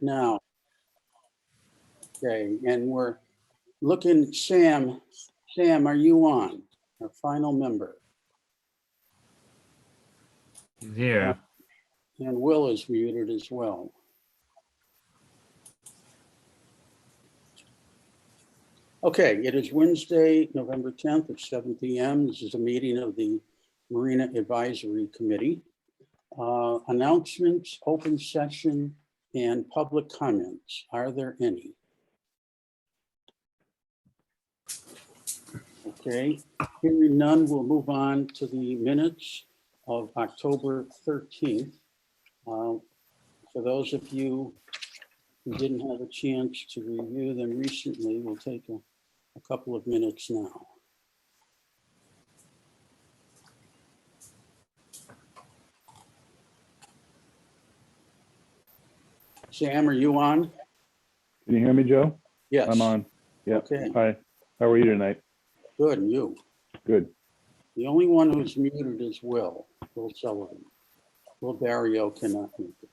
now. Okay, and we're looking, Sam, are you on? Our final member. He's here. And Will is muted as well. Okay, it is Wednesday, November 10th at 7 p.m. This is a meeting of the Marina Advisory Committee. Announcements, open session, and public comments. Are there any? Okay, hearing none, we'll move on to the minutes of October 13th. For those of you who didn't have a chance to review them recently, we'll take a couple of minutes now. Sam, are you on? Can you hear me, Joe? Yes. I'm on. Yeah. Okay. Hi. How are you tonight? Good, and you? Good. The only one who's muted is Will Sullivan. Will Barrio cannot mute it.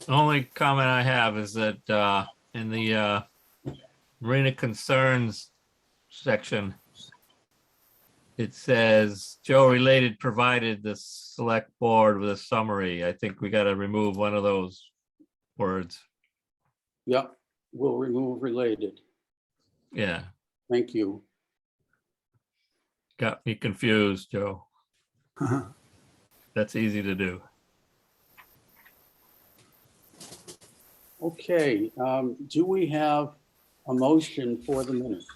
The only comment I have is that in the Marina Concerns section, it says Joe related provided the select board with a summary. I think we got to remove one of those words. Yep, we'll remove related. Yeah, Thank you. got me confused, Joe. That's easy to do. Okay, do we have a motion for the minutes?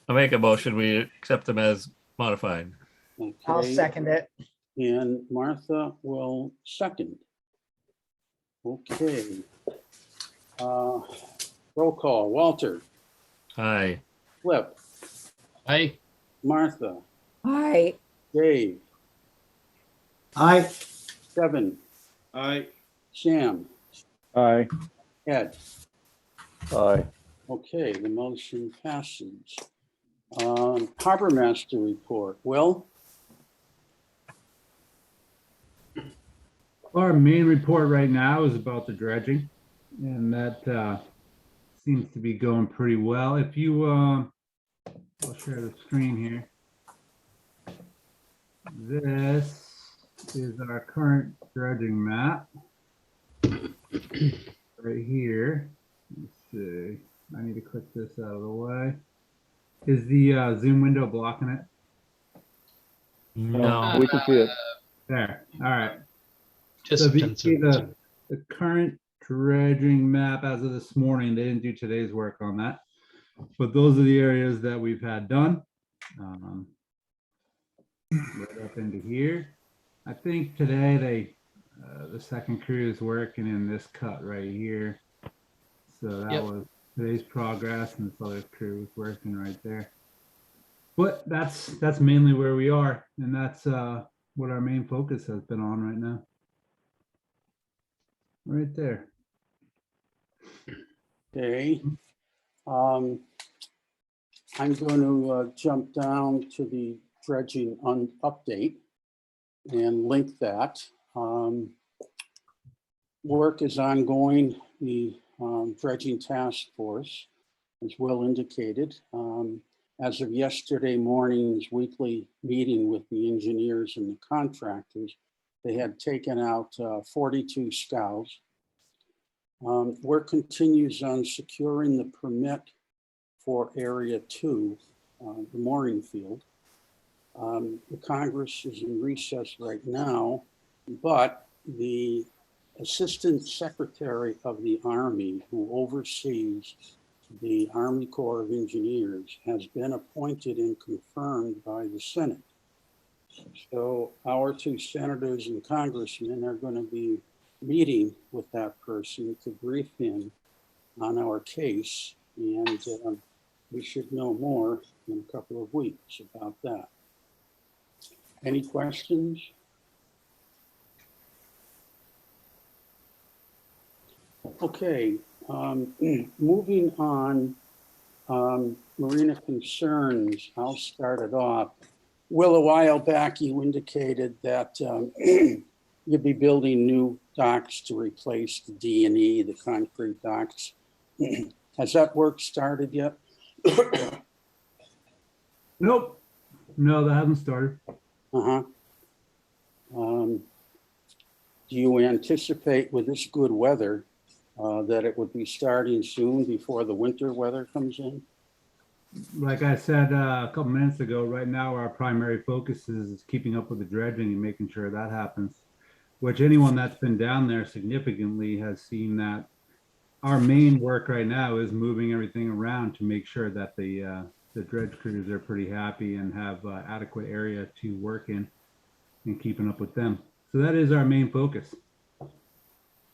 I'll make a motion. We accept them as modified. Okay, I'll second it. and Martha will second. Okay. Roll call, Walter, Aye. Flip, Aye. Martha, Aye. Dave, Aye. Kevin, Aye. Sam, Aye. Ed. Aye. Okay, the motion passes. Harbor Master report, Will? Our main report right now is about the dredging, and that seems to be going pretty well. If you, I'll share the screen here. This is our current dredging map. Right here. Let's see. I need to click this out of the way. Is the Zoom window blocking it? No. We can see it. There. All right. Just So if you see the current dredging map as of this morning, they didn't do today's work on that, but those are the areas that we've had done. Right up into here. I think today they, the second crew is working in this cut right here. So that was today's progress, and this other crew is working right there. But that's mainly where we are, and that's what our main focus has been on right now. Right there. Okay. I'm going to jump down to the dredging update and link that. Work is ongoing. The dredging task force, as Will indicated, as of yesterday morning's weekly meeting with the engineers and the contractors, they had taken out 42 scows. Work continues on securing the permit for Area 2, the mooring field. The Congress is in recess right now, but the Assistant Secretary of the Army, who oversees the Army Corps of Engineers, has been appointed and confirmed by the Senate. So our two senators and congressmen are going to be meeting with that person to brief him on our case, and we should know more in a couple of weeks about that. Any questions? Okay, moving on Marina Concerns, I'll start it off. Will, a while back, you indicated that you'd be building new docks to replace the D&E, the concrete docks. Has that work started yet? Nope. No, that hasn't started. Uh-huh. Do you anticipate with this good weather that it would be starting soon before the winter weather comes in? Like I said a couple minutes ago, right now our primary focus is keeping up with the dredging and making sure that happens, which anyone that's been down there significantly has seen that our main work right now is moving everything around to make sure that the dredge crews are pretty happy and have adequate area to work in and keeping up with them. So that is our main focus.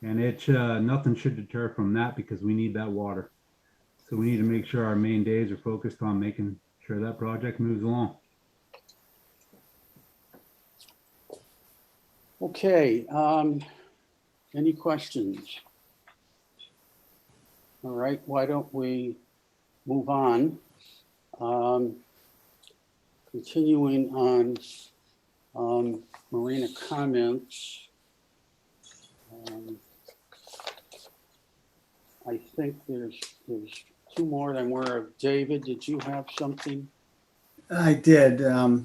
And it nothing should deter from that because we need that water. So we need to make sure our main days are focused on making sure that project moves along. Okay, any questions? All right, why don't we move on? Continuing on Marina comments. I think there's two more that I'm aware of. David, did you have something? I did. I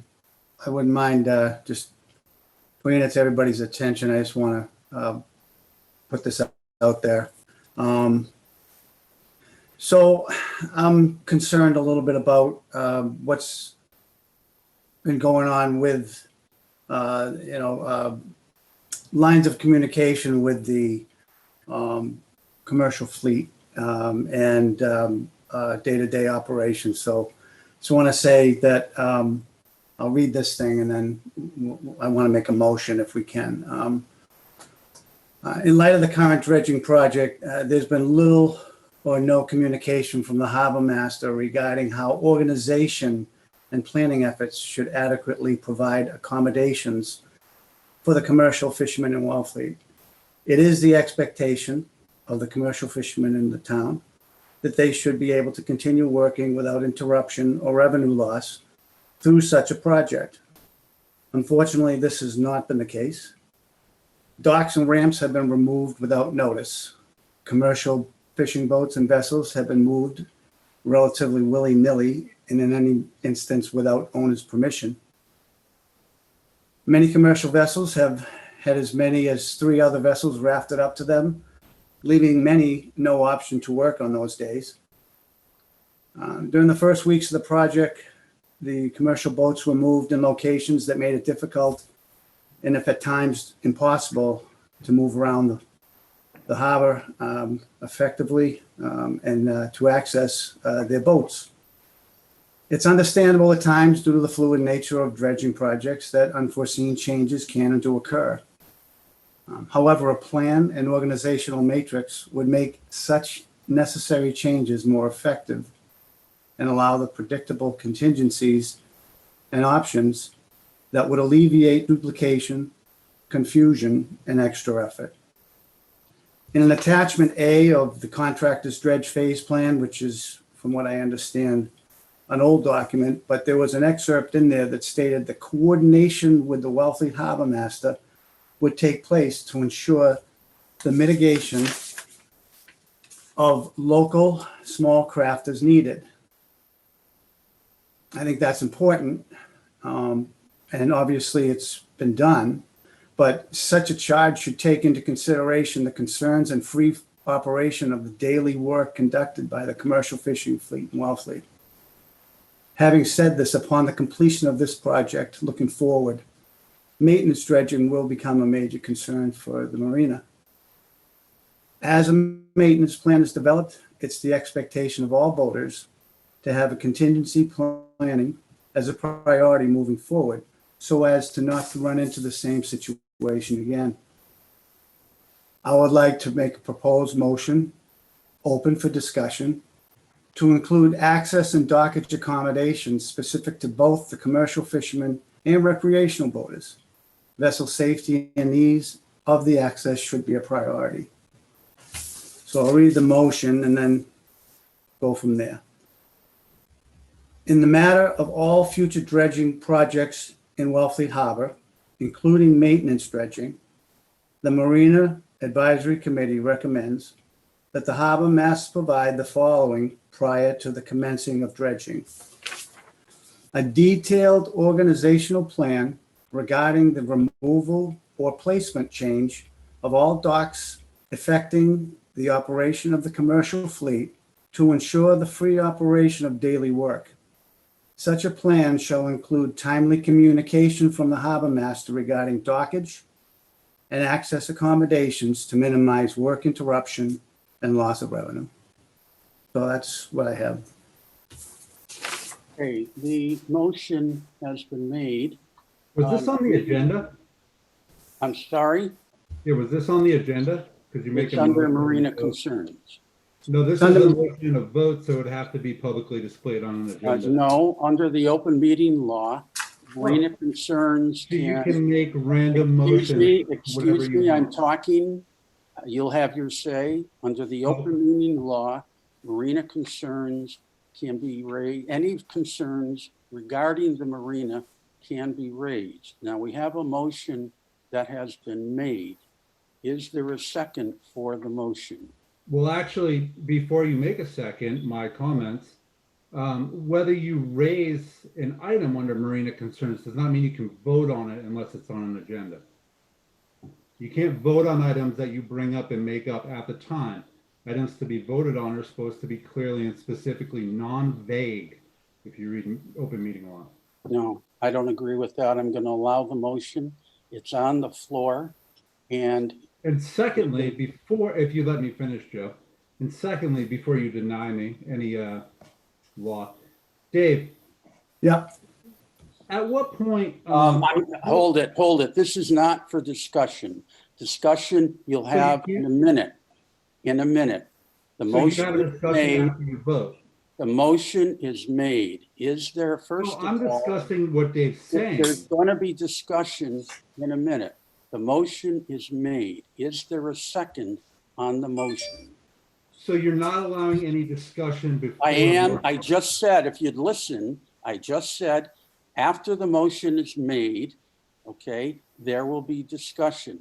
wouldn't mind just bringing it to everybody's attention. I just want to put this out there. So I'm concerned a little bit about what's been going on with, lines of communication with the commercial fleet and day-to-day operations. So I want to say that I'll read this thing and then I want to make a motion if we can. In light of the current dredging project, there's been little or no communication from the harbor master regarding how organization and planning efforts should adequately provide accommodations for the commercial fishermen in Wellfleet. It is the expectation of the commercial fishermen in the town that they should be able to continue working without interruption or revenue loss through such a project. Unfortunately, this has not been the case. Docks and ramps have been removed without notice. Commercial fishing boats and vessels have been moved relatively willy-nilly and in any instance without owner's permission. Many commercial vessels have had as many as 3 other vessels rafted up to them, leaving many no option to work on those days. During the first weeks of the project, the commercial boats were moved in locations that made it difficult and if at times impossible to move around the harbor effectively and to access their boats. It's understandable at times due to the fluid nature of dredging projects that unforeseen changes can and do occur. However, a plan and organizational matrix would make such necessary changes more effective and allow the predictable contingencies and options that would alleviate duplication, confusion, and extra effort. In an attachment A of the contractor's dredge phase plan, which is, from what I understand, an old document, but there was an excerpt in there that stated the coordination with the Wellfleet Harbor Master would take place to ensure the mitigation of local small craft as needed. I think that's important, and obviously it's been done, but such a charge should take into consideration the concerns and free operation of the daily work conducted by the commercial fishing fleet in Wellfleet. Having said this, upon the completion of this project, looking forward, maintenance dredging will become a major concern for the marina. As a maintenance plan is developed, it's the expectation of all boaters to have a contingency planning as a priority moving forward so as to not to run into the same situation again. I would like to make a proposed motion open for discussion to include access and dockage accommodations specific to both the commercial fishermen and recreational boaters. Vessel safety and ease of the access should be a priority. So I'll read the motion and then go from there. In the matter of all future dredging projects in Wellfleet Harbor, including maintenance dredging, the Marina Advisory Committee recommends that the harbor masters provide the following prior to the commencing of dredging: a detailed organizational plan regarding the removal or placement change of all docks affecting the operation of the commercial fleet to ensure the free operation of daily work. Such a plan shall include timely communication from the harbor master regarding dockage and access accommodations to minimize work interruption and loss of revenue. So that's what I have. Okay, the motion has been made. Was this on the agenda? I'm sorry, Yeah, was this on the agenda? Because you make it's under Marina Concerns. No, this is a motion of vote, so it would have to be publicly displayed on an agenda. No, under the open meeting law, Marina Concerns So you can. can make random Excuse motions. me, whatever excuse you me, I'm want. talking. You'll have your say. Under the open meeting law, Marina Concerns can be raised, any concerns regarding the marina can be raised. Now, we have a motion that has been made. Is there a second for the motion? Well, actually, before you make a second, my comments, whether you raise an item under Marina Concerns does not mean you can vote on it unless it's on an agenda. You can't vote on items that you bring up and make up at the time. Items to be voted on are supposed to be clearly and specifically non-vague, if you read open meeting law. No, I don't agree with that. I'm going to allow the motion. It's on the floor. And secondly, before, if you let me finish, Joe, and secondly, before you deny me any law, Dave. Yeah. At what point? hold it. This is not for discussion. Discussion you'll have in a minute. In a minute. The motion is made. After you vote. The motion is made. Is there first? No, I'm discussing what Dave's saying. There's going to be discussion in a minute. The motion is made. Is there a second on the motion? So you're not allowing any discussion before? I am. I just said, if you'd listen, I just said, after the motion is made, okay, there will be discussion.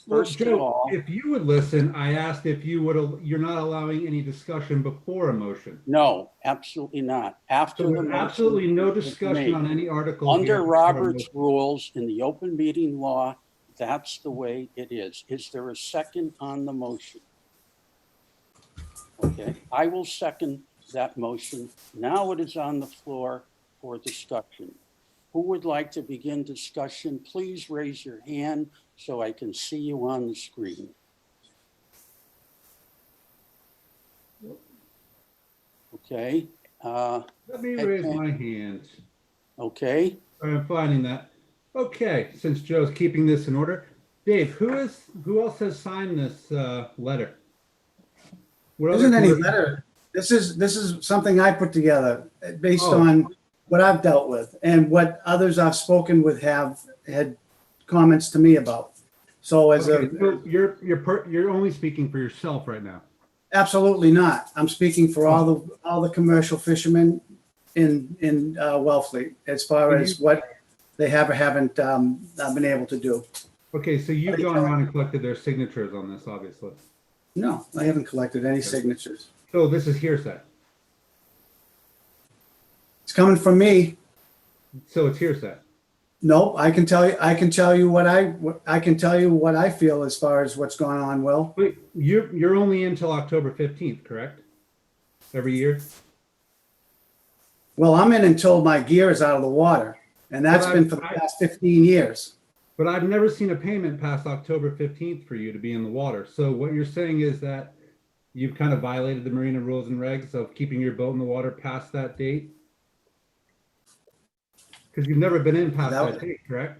First Joe, of all, if you would listen, I asked if you would, you're not allowing any discussion before a motion. no, absolutely not. After So the there's motion absolutely no is discussion made. on any article. Under here. Robert's rules in the open meeting law, that's the way it is. Is there a second on the motion? Okay, I will second that motion. Now it is on the floor for discussion. Who would like to begin discussion? Please raise your hand so I can see you on the screen. Okay. Let me raise my hand. Okay. I'm finding that. Okay, since Joe's keeping this in order, Dave, who else has signed this letter? What Isn't other any person- letter. This is something I put together based Oh. on what I've dealt with and what others I've spoken with have had comments to me about. So as Okay, so you're only speaking for yourself right now. absolutely not. I'm speaking for all the commercial fishermen in Wellfleet as far as what they have or haven't been able to do. Okay, so you've gone around and collected their signatures on this, obviously. No, I haven't collected any signatures. So this is hearsay. It's coming from me. So it's hearsay. No, I can tell you what I feel as far as what's going on, Will. Wait, you're only until October 15th, correct? Every year? Well, I'm in until my gear is out of the water, and that's But been for the past 15 years. But I've never seen a payment past October 15th for you to be in the water. So what you're saying is that you've kind of violated the marina rules and regs of keeping your boat in the water past that date? Because you've never been in past that date, correct?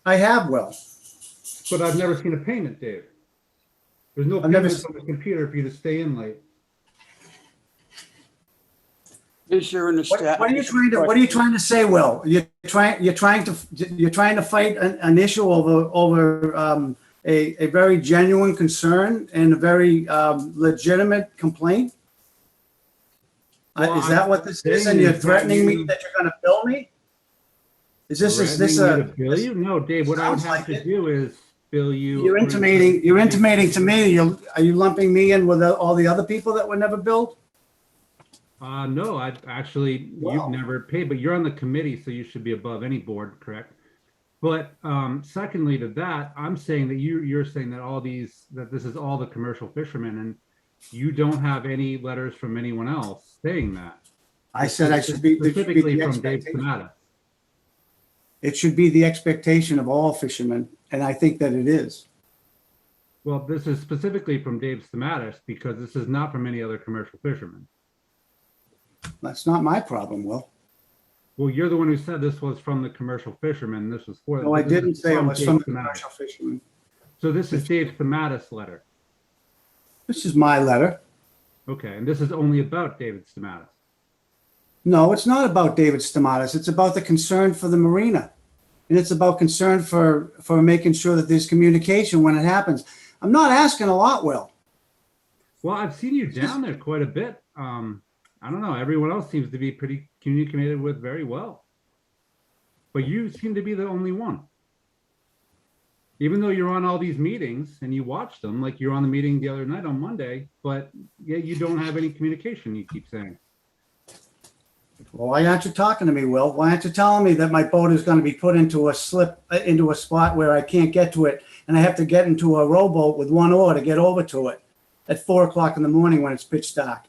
I have, Will. But I've never seen a payment, Dave. There's no I've never payment on the computer for you to stay in late. Is there an What are you trying to say, Will? You're trying to fight an issue over a very genuine concern and a very legitimate complaint? Well, Is that what this is? saying And you're is that threatening me you- that you're gonna bill me? Is this Threatening me a? to bill you? No, Dave, what I would Sounds have like to it. do is bill you. You're according intimating to me, are you lumping me in with all the other people that were never billed? No, I actually, you've Wow. never paid, but you're on the committee, so you should be above any board, correct? But secondly to that, I'm saying that you're saying that that this is all the commercial fishermen, and you don't have any letters from anyone else saying that. I said I should be, there should be Specifically the from Dave expectation. Stamata. It should be the expectation of all fishermen, and I think that it is. Well, this is specifically from Dave Stamatis because this is not from any other commercial fishermen. That's not my problem, Will. Well, you're the one who said this was from the commercial fishermen. This was for. No, I this is didn't say it was from the Dave Stamatis. commercial fishermen. So this is Dave Stamatis' letter. This is my letter. Okay, and this is only about David Stamatis. No, it's not about David Stamatis. It's about the concern for the marina. And it's about concern for making sure that there's communication when it happens. I'm not asking a lot, Will. Well, I've seen you down there quite a bit. I don't know. Everyone else seems to be pretty communicated with very well. But you seem to be the only one. Even though you're on all these meetings and you watch them, like you're on the meeting the other night on Monday, but yet you don't have any communication, you keep saying. Well, why aren't you talking to me, Will? Why aren't you telling me that my boat is going to be put into a spot where I can't get to it, and I have to get into a rowboat with one oar to get over to it at 4:00 in the morning when it's pitch dark?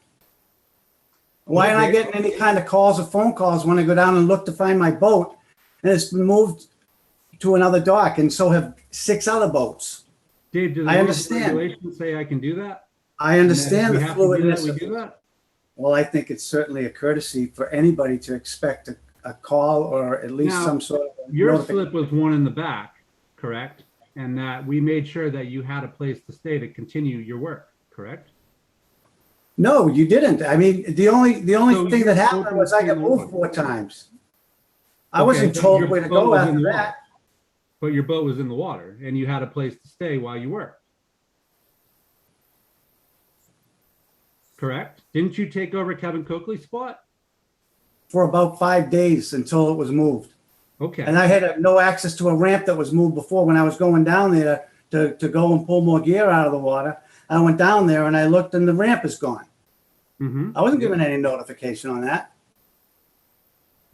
Why aren't I getting any kind of calls or phone calls when I go down and look to find my boat, and it's been moved to another dock, and so have 6 other boats? Dave, do the I rules and understand. regulations say I can do that? I understand And the if we have to do that, fluidness we of do that? Well, I think it's certainly a courtesy for anybody to expect a call or at least Now, some sort of Your notification. slip was one in the back, correct? And that we made sure that you had a place to stay to continue your work, correct? No, you didn't. I mean, the only So thing your that happened boat was I was got in the moved water. 4 times. I Okay, wasn't but told your where to boat go was in after the water. that. But your boat was in the water and you had a place to stay while you worked. Correct? Didn't you take over Kevin Coakley's spot? For about 5 days until it was moved. Okay. And I had no access to a ramp that was moved before when I was going down there to go and pull more gear out of the water. I went down there and I looked and the ramp is gone. Mhm. I wasn't given any notification on that.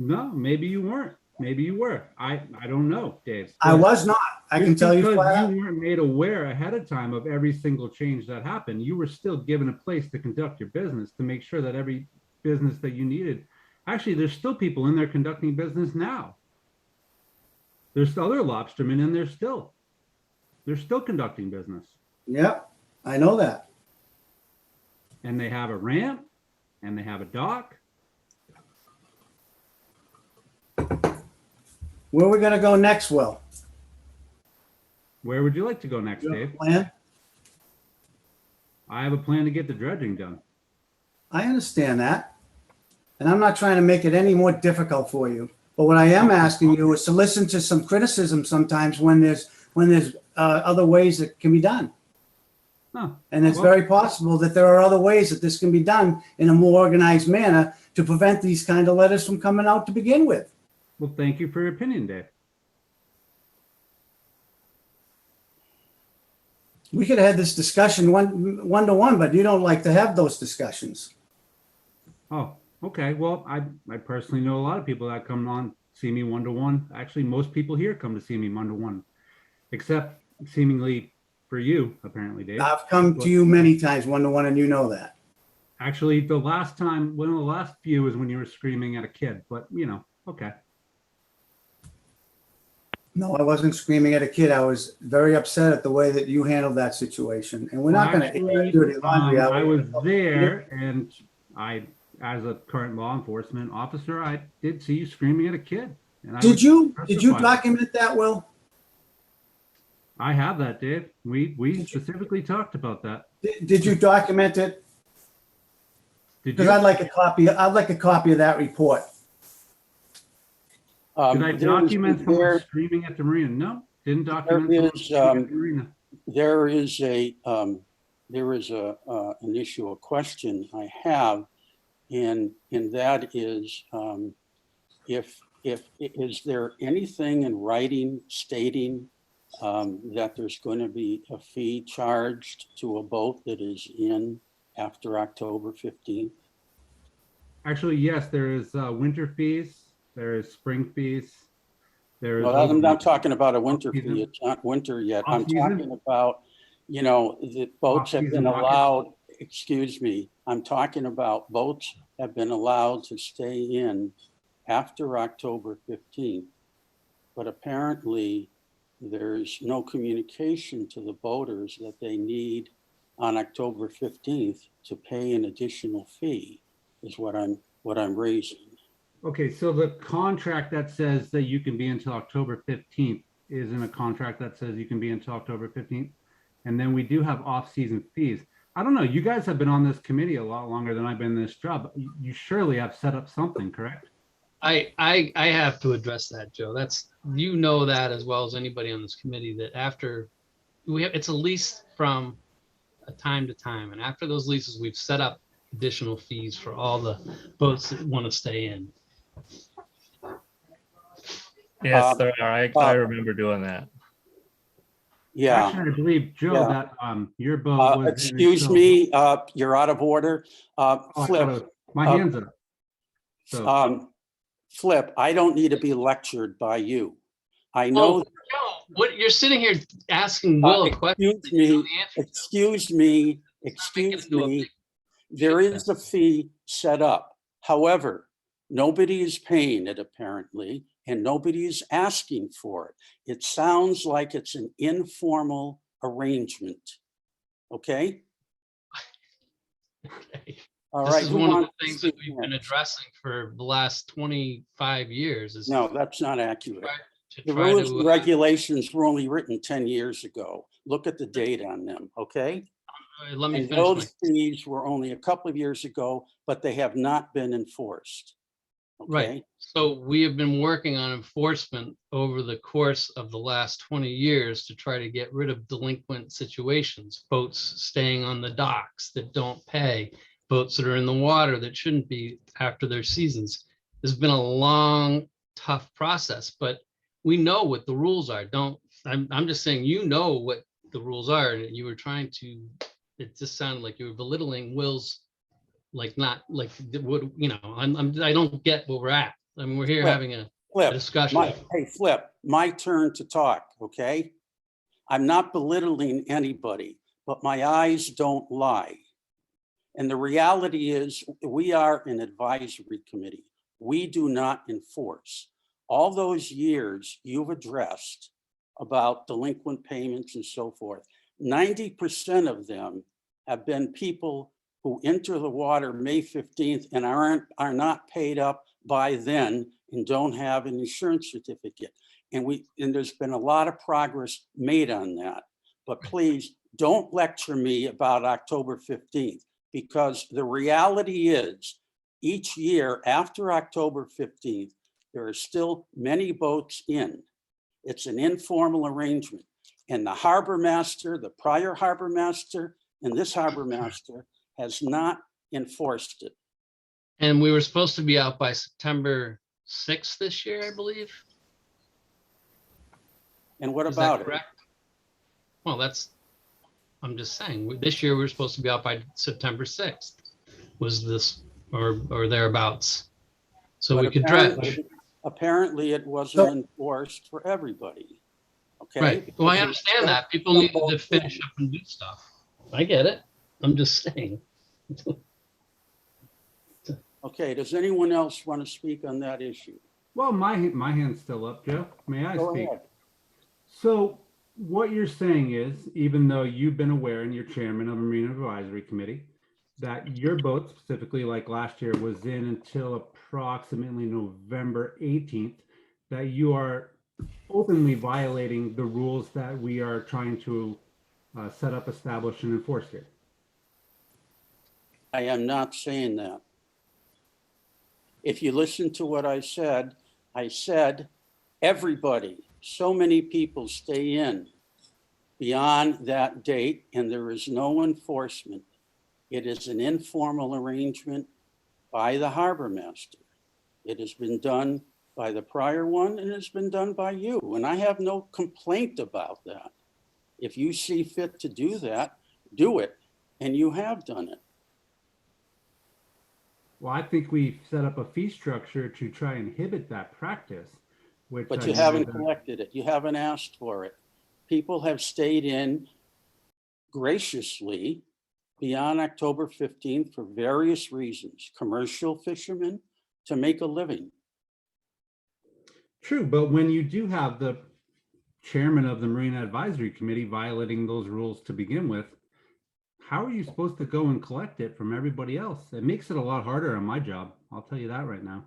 No, maybe you weren't. Maybe you were. I don't know, Dave. I was not. I can Just tell you because flat out. you weren't made aware ahead of time of every single change that happened, you were still given a place to conduct your business to make sure that every business that you needed. Actually, there's still people in there conducting business now. There's other lobstermen in there still. They're still conducting business. Yep, I know that. And they have a ramp and they have a dock. Where are we gonna go next, Will? Where would you like to go next, You have a Dave? plan? I have a plan to get the dredging done. I understand that. And I'm not trying to make it any more difficult for you. But what I am asking you is to listen to some criticism sometimes when there's other ways that can be done. Huh. And it's Well- very possible that there are other ways that this can be done in a more organized manner to prevent these kind of letters from coming out to begin with. Well, thank you for your opinion, Dave. We could have had this discussion one to one, but you don't like to have those discussions. Oh, okay. Well, I personally know a lot of people that come on, see me one-to-one. Actually, most people here come to see me one-to-one, except seemingly for you, apparently, Dave. I've come to you many times one to one, and you know that. Actually, the last time, one of the last few was when you were screaming at a kid, but okay. No, I wasn't screaming at a kid. I was very upset at the way that you handled that situation. And we're not going to Actually, dirty laundry out. I was there, and as a current law enforcement officer, I did see you screaming at a kid. And I Did was you justified. document that, Will? I have that, Dave. We specifically talked about that. Did you document it? Did Because you? I'd like a copy. I'd like a copy of that report. Did I There is- document someone there- screaming at the marina? No, didn't document There someone is, screaming at the marina. There is an issue, a question I have And that is, is there anything in writing stating that there's going to be a fee charged to a boat that is in after October 15th? Actually, yes, there is winter fees, there is spring fees, there is. Well, I'm not talking about a winter Off-season. fee. It's not winter yet. I'm Off-season? talking about, the boats have been Off-season dockage? allowed, excuse me, I'm talking about boats have been allowed to stay in after October 15th. But apparently there's no communication to the boaters that they need on October 15th to pay an additional fee is what I'm raising. Okay, so the contract that says that you can be until October 15th isn't a contract that says you can be until October 15th. And then we do have off-season fees. I don't know, you guys have been on this committee a lot longer than I've been in this job. You surely have set up something, correct? I have to address that, Joe. That's, you know that as well as anybody on this committee, that after it's a lease from a time to time. And after those leases, we've set up additional fees for all the boats that want to stay in. Yes, there are. I remember doing that. Yeah. Actually, I believe, Joe, Yeah. that your boat was. Excuse me, you're out of order. Flip, My hands up. So, Flip, I don't need to be lectured by you. I know. Joe, what you're sitting here asking Will a question. Excuse me, excuse me, excuse me. There is a fee set up. However, nobody is paying it apparently, and nobody is asking for it. It sounds like it's an informal arrangement. Okay? Okay. All This right. is who one of the wants to things that speak we've been next? addressing for the last 25 years. Is No, that's not accurate. to The try rules to, and regulations were only written 10 years ago. Look at the date on them, okay? let me And finish my those fees were only a couple of years ago, but they have not been enforced. Right. Okay? So we have been working on enforcement over the course of the last 20 years to try to get rid of delinquent situations, boats staying on the docks that don't pay, boats that are in the water that shouldn't be after their seasons. It's been a long, tough process, but we know what the rules are. I'm just saying, you know what the rules are, and you were trying to, it just sounded like you were belittling Will's, like, not like what, I don't get where we're at. I mean, we're here Flip, having a Flip, discussion. hey, Flip, my turn to talk, okay? I'm not belittling anybody, but my eyes don't lie. And the reality is we are an advisory committee. We do not enforce. All those years you've addressed about delinquent payments and so forth, 90% of them have been people who enter the water May 15th and are not paid up by then and don't have an insurance certificate. And there's been a lot of progress made on that. But please don't lecture me about October 15th, because the reality is each year after October 15th, there are still many boats in. It's an informal arrangement. And the harbor master, the prior harbor master, and this harbor master has not enforced it. And we were supposed to be out by September 6th this year, I believe. And what Is about that it? correct? Well, I'm just saying, this year we were supposed to be out by September 6th. Was this, or thereabouts? So But we could dredge. apparently it wasn't enforced for everybody. Okay. Right. Well, I understand that. People need to finish up and do stuff. I get it. I'm just saying. Okay, does anyone else want to speak on that issue? well, my hand's still up, Joe. May I Go speak? ahead. So what you're saying is, even though you've been aware and you're chairman of a Marina Advisory Committee, that your boat specifically, like last year, was in until approximately November 18th, that you are openly violating the rules that we are trying to set up, establish, and enforce here. I am not saying that. If you listen to what I said everybody, so many people stay in beyond that date and there is no enforcement. It is an informal arrangement by the harbor master. It has been done by the prior one and it's been done by you. And I have no complaint about that. If you see fit to do that, do it. And you have done it. Well, I think we've set up a fee structure to try and inhibit that practice, which. But I you know haven't that- collected it. You haven't asked for it. People have stayed in graciously beyond October 15th for various reasons, commercial fishermen to make a living. True, but when you do have the chairman of the Marina Advisory Committee violating those rules to begin with, how are you supposed to go and collect it from everybody else? It makes it a lot harder on my job. I'll tell you that right now.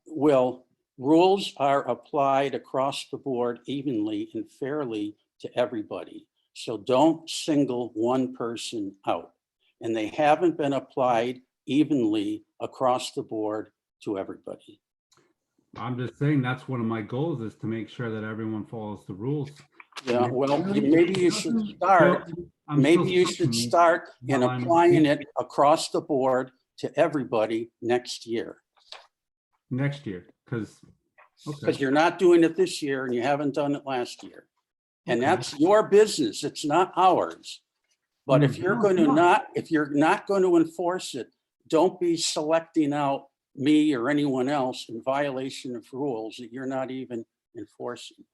Well, rules are applied across the board evenly and fairly to everybody. So don't single one person out. And they haven't been applied evenly across the board to everybody. I'm just saying that's one of my goals is to make sure that everyone follows the rules. Yeah, well, maybe you should start, maybe you should start in applying it across the board to everybody next year. Next year, because, Because you're not doing it this year and you haven't done it last year. And Okay. that's your business. It's not ours. But if you're No, going it's to not. if you're not going to enforce it, don't be selecting out me or anyone else in violation of rules that you're not even enforcing.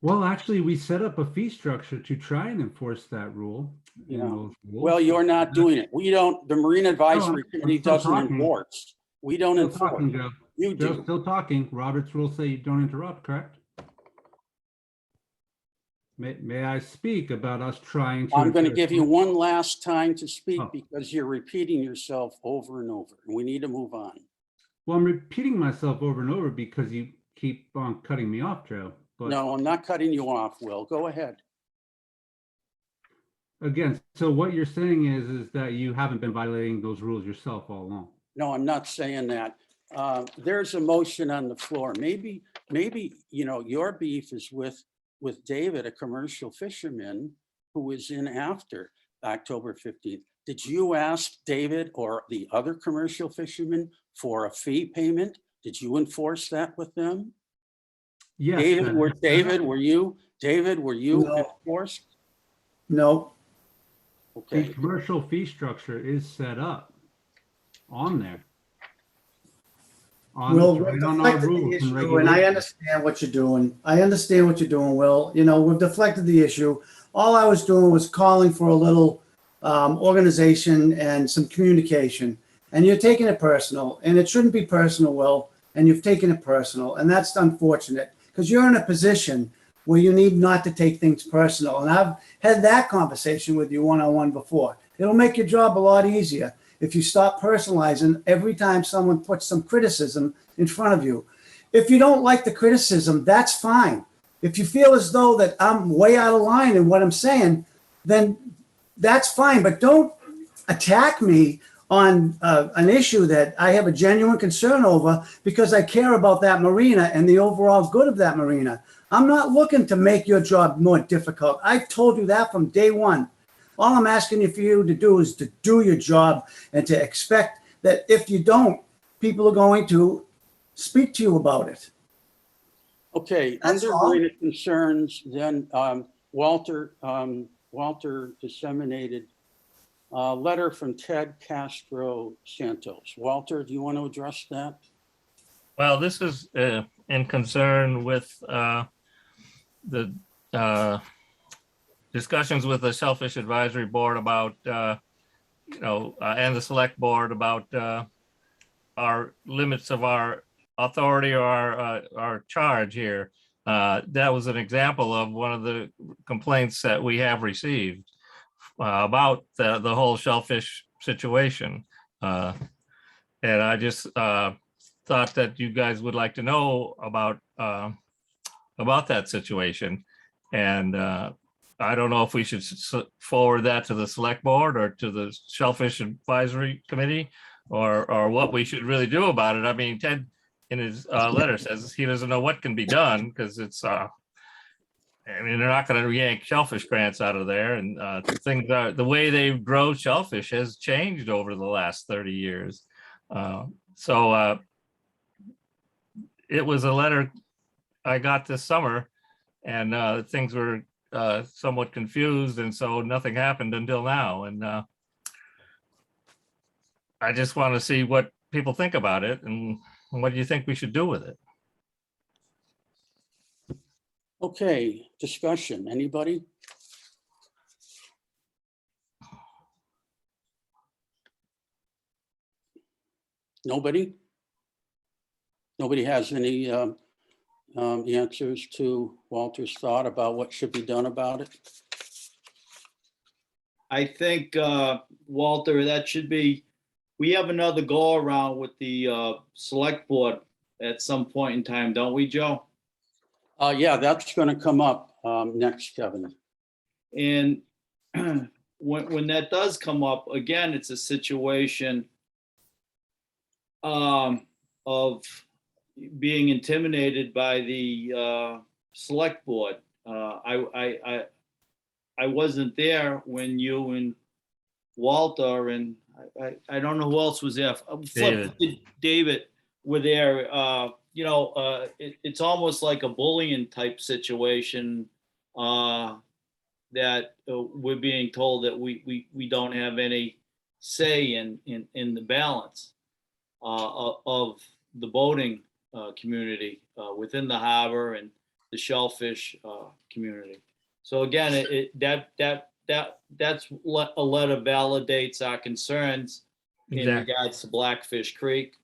Well, actually, we set up a fee structure to try and enforce that rule. in Yeah. those rules. Well, you're not doing it. We don't, the Marine Advisory I'm Committee still doesn't talking. enforce. We don't Still enforce. talking, Joe. You Joe's do. still talking. Robert's rules say you don't interrupt, correct? May I speak about us trying to? I'm going to give you one last time to speak Oh. because you're repeating yourself over and over. And we need to move on. Well, I'm repeating myself over and over because you keep on cutting me off, Joe. But No, I'm not cutting you off, Will. Go ahead. again, so what you're saying is that you haven't been violating those rules yourself all along. No, I'm not saying that. There's a motion on the floor. Maybe, your beef is with David, a commercial fisherman who was in after October 15th. Did you ask David or the other commercial fishermen for a fee payment? Did you enforce that with them? Yes. David, were you No. enforced? No, The Okay, commercial fee structure is set up on there. Will, right we've on our deflected the rules and issue, and I regulations. understand what you're doing. I understand what you're doing, Will. We've deflected the issue. All I was doing was calling for a little organization and some communication. And you're taking it personal, and it shouldn't be personal, Will, and you've taken it personal. And that's unfortunate because you're in a position where you need not to take things personal. And I've had that conversation with you one-on-one before. It'll make your job a lot easier if you stop personalizing every time someone puts some criticism in front of you. If you don't like the criticism, that's fine. If you feel as though that I'm way out of line in what I'm saying, then that's fine. But don't attack me on an issue that I have a genuine concern over because I care about that marina and the overall good of that marina. I'm not looking to make your job more difficult. I've told you that from day one. All I'm asking you for you to do is to do your job and to expect that if you don't, people are going to speak to you about it. okay. That's Under all. Marina Concerns, then Walter disseminated a letter from Ted Castro Santos. Walter, do you want to address that? Well, this is in concern with the discussions with the Shellfish Advisory Board about, and the Select Board about our limits of our authority or our charge here. That was an example of one of the complaints that we have received about the whole shellfish situation. And I just thought that you guys would like to know about that situation. And I don't know if we should forward that to the Select Board or to the Shellfish Advisory Committee or what we should really do about it. I mean, Ted in his letter says he doesn't know what can be done because it's I mean, they're not going to yank shellfish grants out of there, and things are, the way they grow shellfish has changed over the last 30 years. So it was a letter I got this summer, and things were somewhat confused, and so nothing happened until now. And I just want to see what people think about it, and what do you think we should do with it? Okay, discussion, anybody? Nobody? Nobody has any answers to Walter's thought about what should be done about it? I think, Walter, that should be, we have another go around with the select board at some point in time, don't we, Joe? Yeah, that's going to come up next, Kevin. And when that does come up, again, it's a situation of being intimidated by the select board. I wasn't there when you and Walter and I don't know who else was there. David were there. It's almost like a bullying type situation that we're being told that we don't have any say in the balance of the boating community within the harbor and the shellfish community. So again, that's a letter validates our concerns in regards to Blackfish Creek.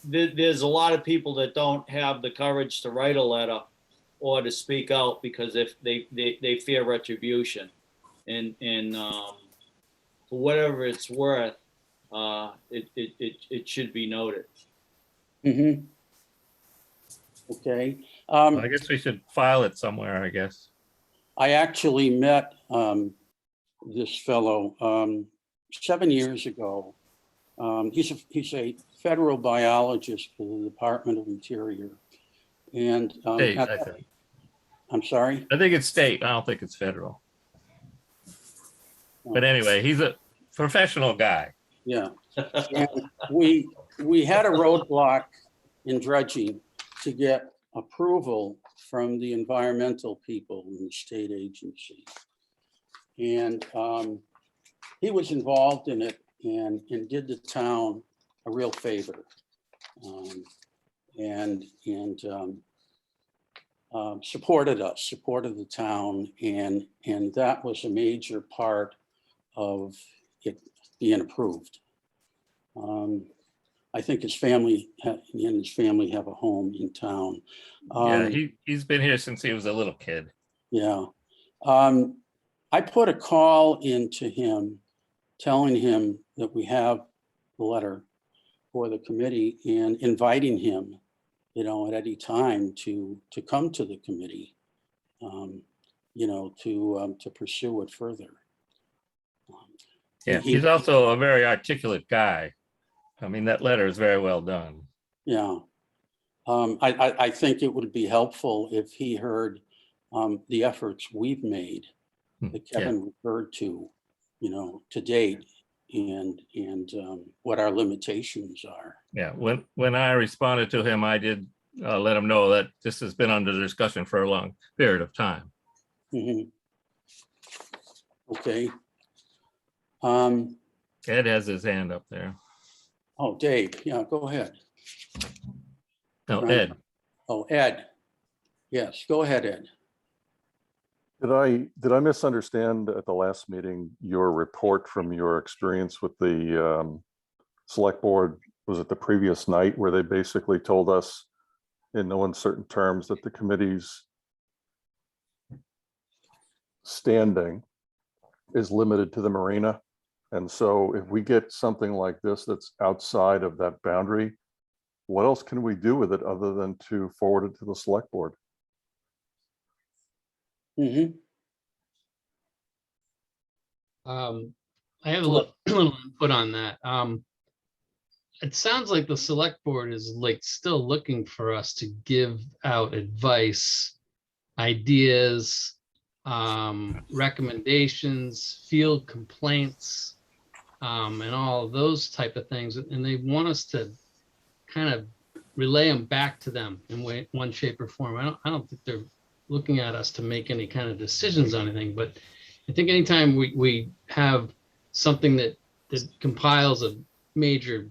There's a lot of people that don't have the courage to write a letter or to speak out because if they fear retribution, and for whatever it's worth, it should be noted. Mm-hmm. Okay. I guess we should file it somewhere, I guess. I actually met this fellow 7 years ago. He's a federal biologist for the Department of Interior. And State, I think. I'm sorry? I think it's state. I don't think it's federal. But anyway, he's a professional guy. Yeah. And we had a roadblock in dredging to get approval from the environmental people in the state agency. And he was involved in it and did the town a real favor. Supported us, supported the town, and that was a major part of it being approved. I think his family and his family have a home in town. Yeah, he's been here since he was a little kid. Yeah. I put a call into him telling him that we have the letter for the committee and inviting him, at any time to come to the committee, to pursue it further. Yeah, he's also a very articulate guy. I mean, that letter is very well done. Yeah. I think it would be helpful if he heard the efforts we've made that Kevin referred to, to date, and what our limitations are. Yeah, when I responded to him, I did let him know that this has been under discussion for a long period of time. Mm-hmm. Okay. Ed has his hand up there. Oh, Dave, yeah, go ahead. No, Right. Ed. Oh, Ed. Yes, go ahead, Ed. Did I misunderstand at the last meeting your report from your experience with the select board? Was it the previous night where they basically told us in no uncertain terms that the committee's standing is limited to the marina? And so if we get something like this that's outside of that boundary, what else can we do with it other than to forward it to the select board? Mm-hmm. I have a little input on that. it sounds like the select board is like still looking for us to give out advice, ideas, recommendations, field complaints, and all of those type of things. And they want us to kind of relay them back to them in one shape or form. I don't think they're looking at us to make any kind of decisions on anything, but I think anytime we have something that compiles a major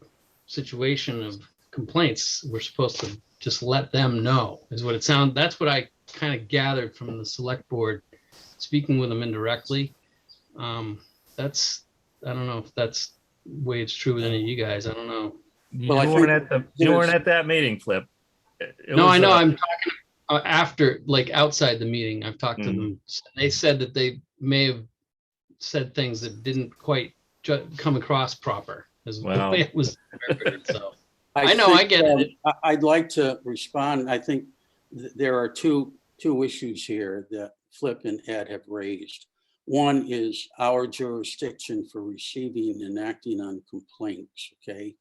situation of complaints, we're supposed to just let them know, is what it sounds. That's what I kind of gathered from the select board, speaking with them indirectly. That's, I don't know if that's the way it's true with any of you guys. I don't know. You Well, I weren't think at you weren't at that meeting, Flip. No, I know. I'm talking after, like outside the meeting. I've talked to them. They said that they may have said things that didn't quite come across proper, is the Wow. way it was interpreted. So I know, I get it. I'd like to respond. I think there are two issues here that Flip and Ed have raised. One is our jurisdiction for receiving and acting on complaints, okay?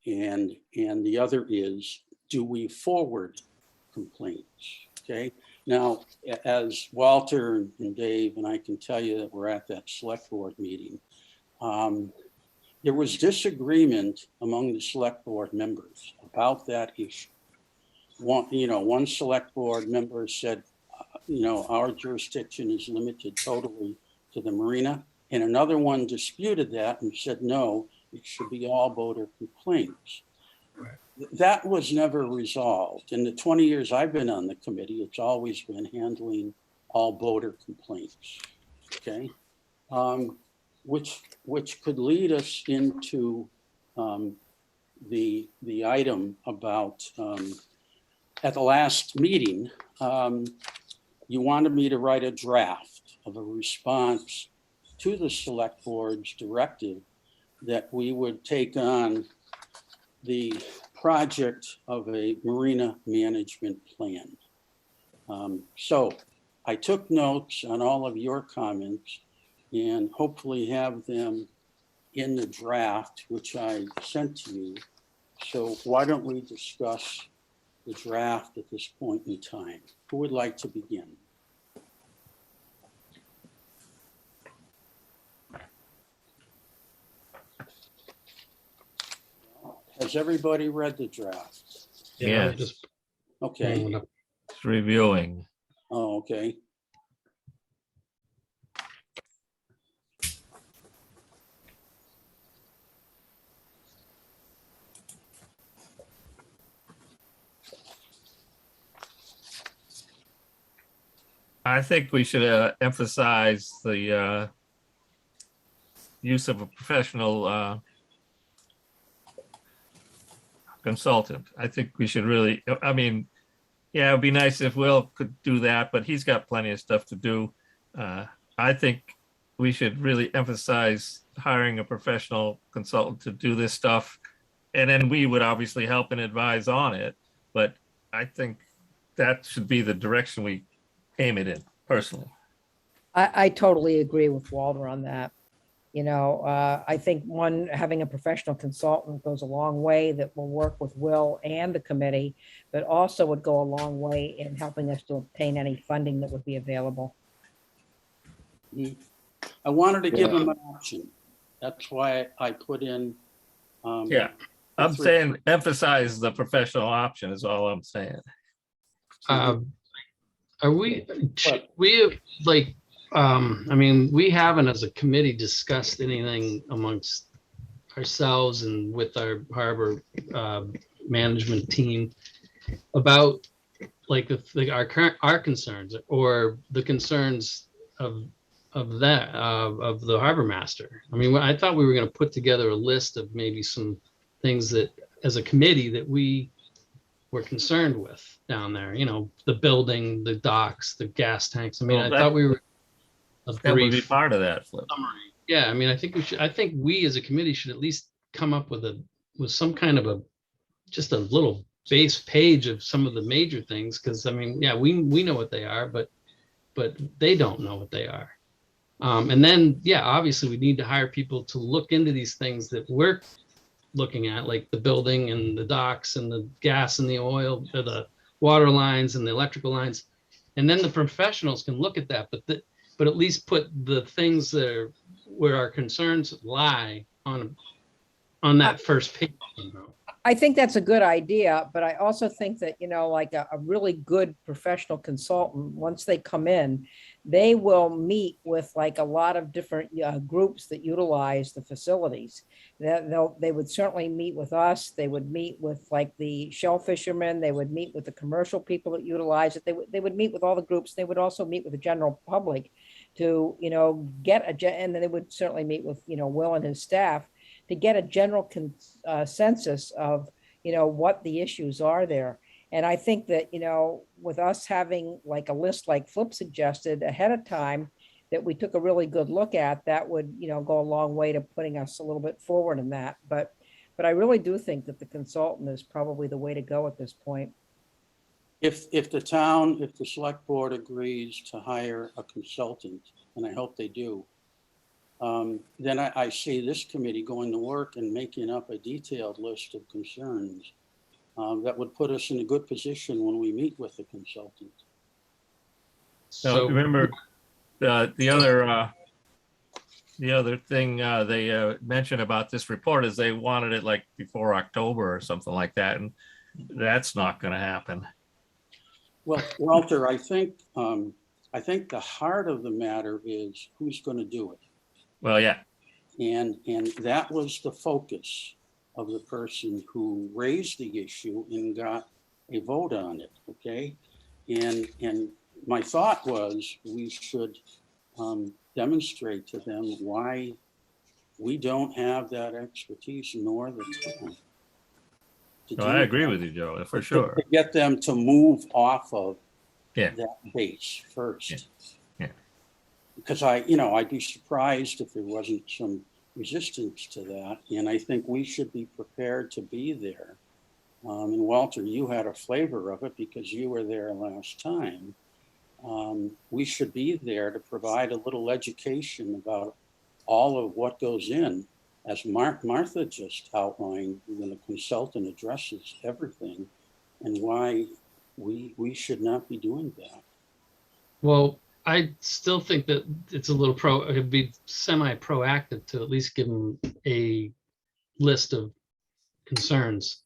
And the other is, do we forward complaints, okay? Now, as Walter and Dave and I can tell you that we're at that select board meeting, there was disagreement among the select board members about that issue. One select board member said, our jurisdiction is limited totally to the marina. And another one disputed that and said, no, it should be all boater complaints. That was never resolved. In the 20 years I've been on the committee, it's always been handling all boater complaints, okay? Which could lead us into the item about, at the last meeting, you wanted me to write a draft of a response to the select board's directive that we would take on the project of a marina management plan. So I took notes on all of your comments and hopefully have them in the draft, which I sent to you. So why don't we discuss the draft at this point in time? Who would like to begin? Has everybody read the draft? Yeah, Yes. just Okay. It's reviewing. Oh, okay. I think we should emphasize the use of a professional consultant. I think we should really, I mean, yeah, it'd be nice if Will could do that, but he's got plenty of stuff to do. I think we should really emphasize hiring a professional consultant to do this stuff. And then we would obviously help and advise on it. But I think that should be the direction we aim it in, personally. I totally agree with Walter on that. I think having a professional consultant goes a long way that will work with Will and the committee, but also would go a long way in helping us to obtain any funding that would be available. I wanted to give them an option. That's why I put in. Yeah, I'm saying emphasize the professional option is all I'm saying. are we, like, I mean, we haven't as a committee discussed anything amongst ourselves and with our harbor management team about like our concerns or the concerns of the harbor master. I mean, I thought we were going to put together a list of maybe some things that as a committee that we were concerned with down there, the building, the docks, the gas tanks. I mean, Well, I thought we were that would be part of that, Flip. summary. Yeah, I mean, I think we as a committee should at least come up with some kind of just a little base page of some of the major things. Cause I mean, yeah, we know what they are, but they don't know what they are. And then, yeah, obviously we need to hire people to look into these things that we're looking at, like the building and the docks and the gas and the oil, or the water lines and the electrical lines. And then the professionals can look at that, but at least put the things that are where our concerns lie on that first page. I think that's a good idea, but I also think that, like a really good professional consultant, once they come in, they will meet with like a lot of different groups that utilize the facilities. They would certainly meet with us. They would meet with like the shell fishermen. They would meet with the commercial people that utilize it. They would meet with all the groups. They would also meet with the general public to, and then they would certainly meet with, Will and his staff to get a general consensus of, what the issues are there. And I think that, with us having like a list like Flip suggested ahead of time, that we took a really good look at, that would, go a long way to putting us a little bit forward in that. But I really do think that the consultant is probably the way to go at this point. If the select board agrees to hire a consultant, and I hope they do, then I see this committee going to work and making up a detailed list of concerns that would put us in a good position when we meet with the consultant. So remember, the other thing they mentioned about this report is they wanted it like before October or something like that, and that's not going to happen. Well, Walter, I think the heart of the matter is who's going to do it. Well, yeah. And that was the focus of the person who raised the issue and got a vote on it, okay? And my thought was we should demonstrate to them why we don't have that expertise nor the time. No, I agree with you, Joe, for sure. To get them to move off of that base first. Yeah. Because I'd be surprised if there wasn't some resistance to that. And I think we should be prepared to be there. And Walter, you had a flavor of it because you were there last time. We should be there to provide a little education about all of what goes in. As Martha just outlined, when the consultant addresses everything and why we should not be doing that. Well, I still think that it's a little it'd be semi-proactive to at least give them a list of concerns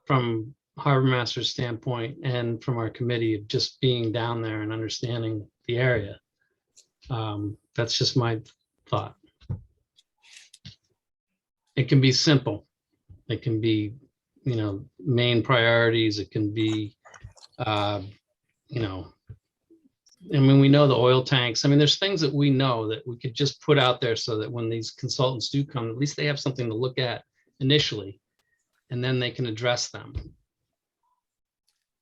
from harbor master's standpoint and from our committee of just being down there and understanding the area. That's just my thought. It can be simple. It can be, main priorities. It can be, I mean, we know the oil tanks. I mean, there's things that we know that we could just put out there so that when these consultants do come, at least they have something to look at initially, and then they can address them.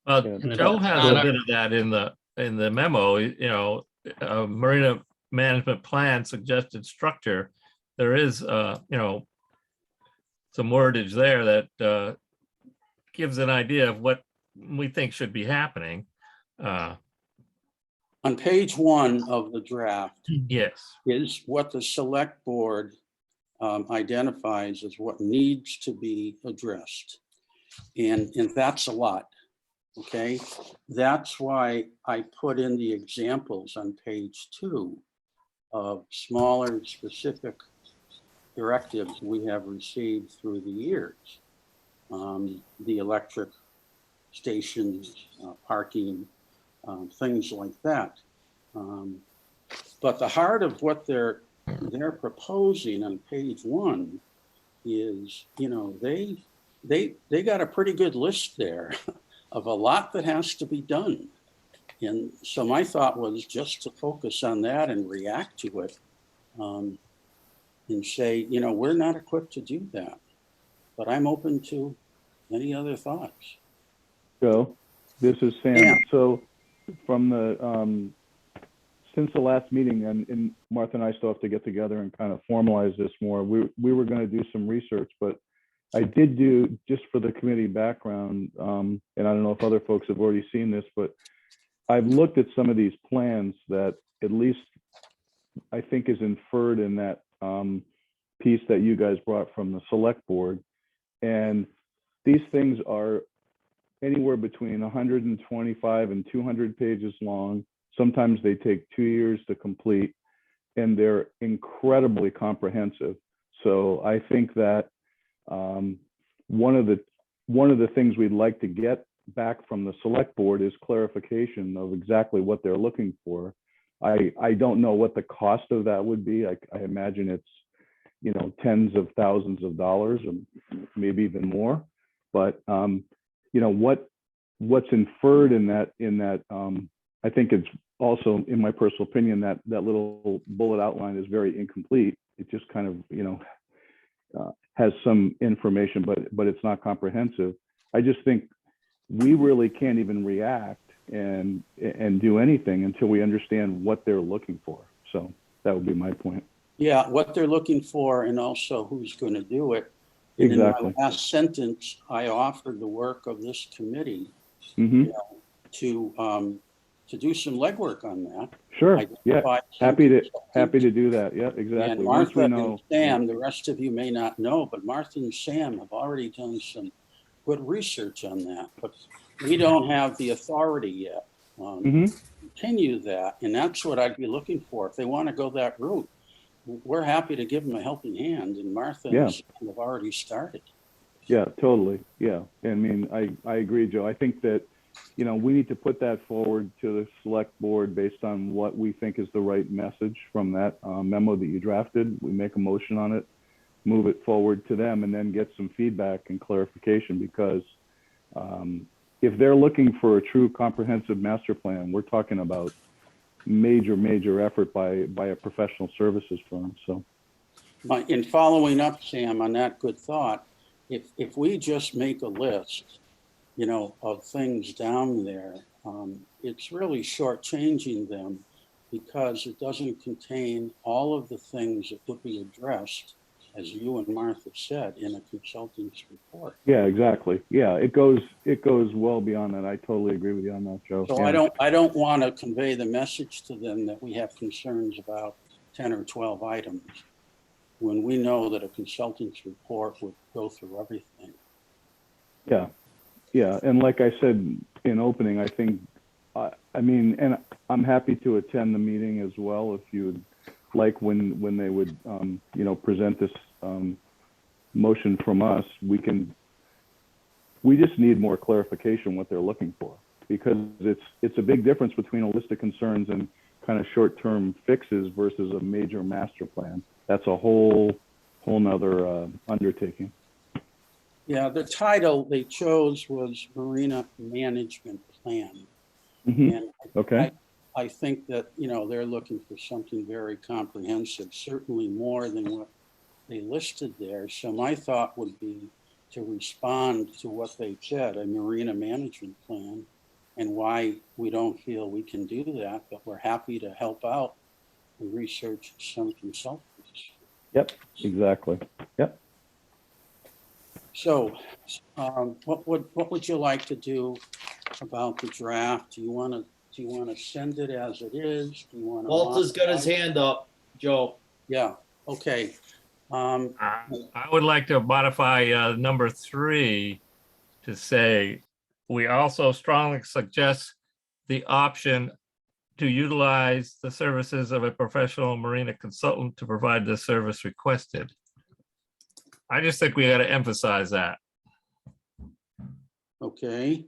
Well, Joe has a bit of that in the memo. Marina management plan suggested structure. There is, some wordage there that gives an idea of what we think should be happening. On page 1 of the draft, Yes, is what the select board identifies as what needs to be addressed. And that's a lot, okay? That's why I put in the examples on page 2 of smaller specific directives we have received through the years. The electric stations, parking, things like that. But the heart of what they're proposing on page 1 is, they got a pretty good list there of a lot that has to be done. And so my thought was just to focus on that and react to it and say, we're not equipped to do that, but I'm open to any other thoughts. Joe, this is Sam. Yeah. So from the, since the last meeting, and Martha and I still have to get together and kind of formalize this more, we were going to do some research, but I did do, just for the committee background, and I don't know if other folks have already seen this, but I've looked at some of these plans that at least I think is inferred in that piece that you guys brought from the select board. And these things are anywhere between 125 and 200 pages long. Sometimes they take 2 years to complete, and they're incredibly comprehensive. So I think that one of the things we'd like to get back from the select board is clarification of exactly what they're looking for. I don't know what the cost of that would be. I imagine it's, you know, tens of thousands of dollars, or maybe even more. But you know, what's inferred in that I think it's also, in my personal opinion, that little bullet outline is very incomplete. It just kind of, you know, has some information, but it's not comprehensive. I just think we really can't even react and do anything until we understand what they're looking for. So that would be my point. Yeah, what they're looking for and also who's going to do it. And Exactly. in my last sentence, I offered the work of this committee Mm-hmm. to do some legwork on that. Sure. Yeah. Identify Happy to consultants. do that. Yeah, exactly. And Once we Martha know. and Sam, the rest of you may not know, but Martha and Sam have already done some good research on that, but we don't have the authority yet. Mhm. Continue that, and that's what I'd be looking for. If they want to go that route, we're happy to give them a helping hand, and Martha Yeah. and Sam have already started. Yeah, totally. Yeah. I mean, I agree, Joe. I think that, you know, we need to put that forward to the select board based on what we think is the right message from that memo that you drafted. We make a motion on it, move it forward to them, and then get some feedback and clarification, because if they're looking for a true comprehensive master plan, we're talking about major effort by a professional services firm. So In following up, Sam, on that good thought, if we just make a list, you know, of things down there, it's really shortchanging them, because it doesn't contain all of the things that would be addressed, as you and Martha said, in a consultant's report. yeah, exactly. Yeah, it goes well beyond that. I totally agree with you on that, Joe. So Yeah. I don't want to convey the message to them that we have concerns about 10 or 12 items, when we know that a consultant's report would go through everything. Yeah. Yeah. And like I said in opening, I think, I mean, and I'm happy to attend the meeting as well, if you would like, when they would, you know, present this motion from us. We just need more clarification what they're looking for, because it's a big difference between a list of concerns and kind of short-term fixes versus a major master plan. That's a whole nother undertaking. Yeah, the title they chose was Marina Management Plan. Mhm. And Okay. I think that, you know, they're looking for something very comprehensive, certainly more than what they listed there. So my thought would be to respond to what they said, a marina management plan, and why we don't feel we can do that, but we're happy to help out and research some consultants. Yep, exactly. Yep. So what would you like to do about the draft? Do you want to send it as it is? Do you want to? Walter's got his hand up, Joe. Yeah, okay. I would like to modify number 3 to say, we also strongly suggest the option to utilize the services of a professional marina consultant to provide the service requested. I just think we got to emphasize that. Okay,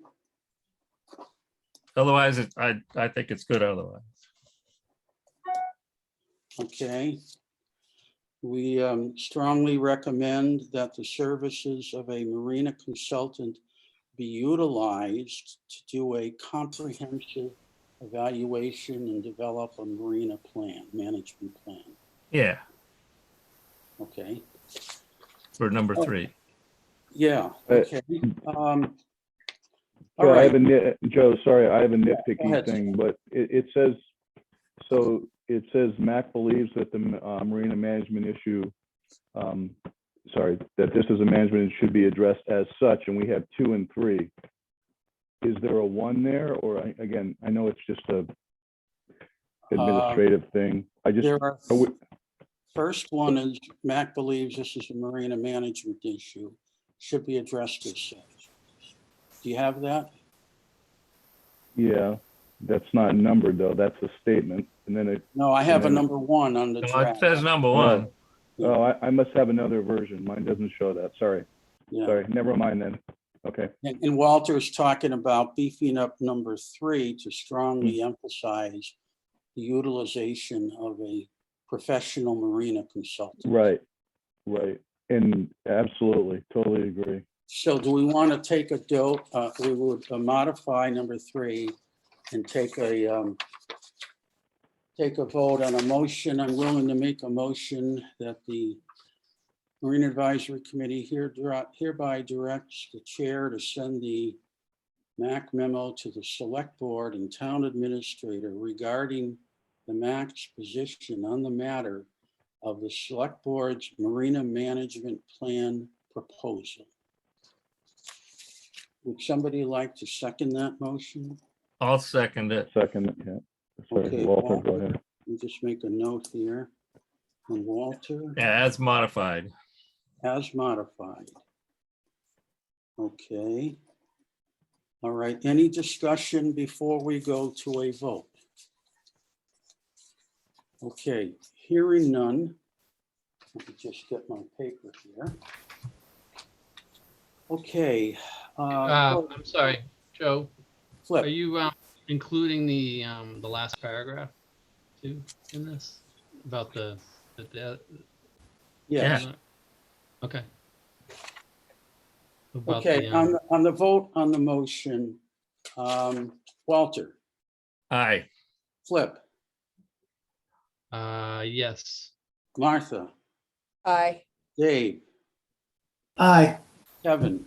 Otherwise, I think it's good otherwise. okay. We strongly recommend that the services of a marina consultant be utilized to do a comprehensive evaluation and develop a marina plan, management plan. Yeah, Okay, for number 3. yeah, okay. All Joe, I right, have Joe, sorry, I have a go nitpicky ahead. thing, but it says, so it says Mac believes that the marina management issue, that this is a management issue should be addressed as such, and we have 2 and 3. Is there a 1 there, or again, I know it's just a administrative thing. I just, There are First one is Mac believes this is a marina management issue, should be addressed as such. Do you have that? Yeah, that's not numbered though. That's a statement. And then it, No, I have a And then- number one on the No, it draft. says number one. oh, I must have another version. Mine doesn't show that. Sorry. Yeah. Sorry. Never mind then. Okay. And Walter's talking about beefing up number 3 to strongly emphasize the utilization of a professional marina consultant. Right. Right. And absolutely, totally agree. So do we want to take a we would modify number 3 and take a vote on a motion. I'm willing to make a motion that the Marine Advisory Committee hereby directs the chair to send the MAC memo to the select board and town administrator regarding the MAC's position on the matter of the select board's marina management plan proposal. Would somebody like to second that motion? I'll second it. Second, yeah. Sorry, Okay, Walter, go ahead. Let me just make a note here. And Walter, Yeah, as modified. as modified. Okay. All right, any discussion before we go to a vote? Okay, hearing none. Let me just get my paper here. Okay. I'm sorry, Joe, are Flip, you including the last paragraph too in this about the yes. Okay. About Okay, the, on the vote on the motion, Walter, Aye. Flip, yes. Martha, Aye. Dave, Aye. Kevin,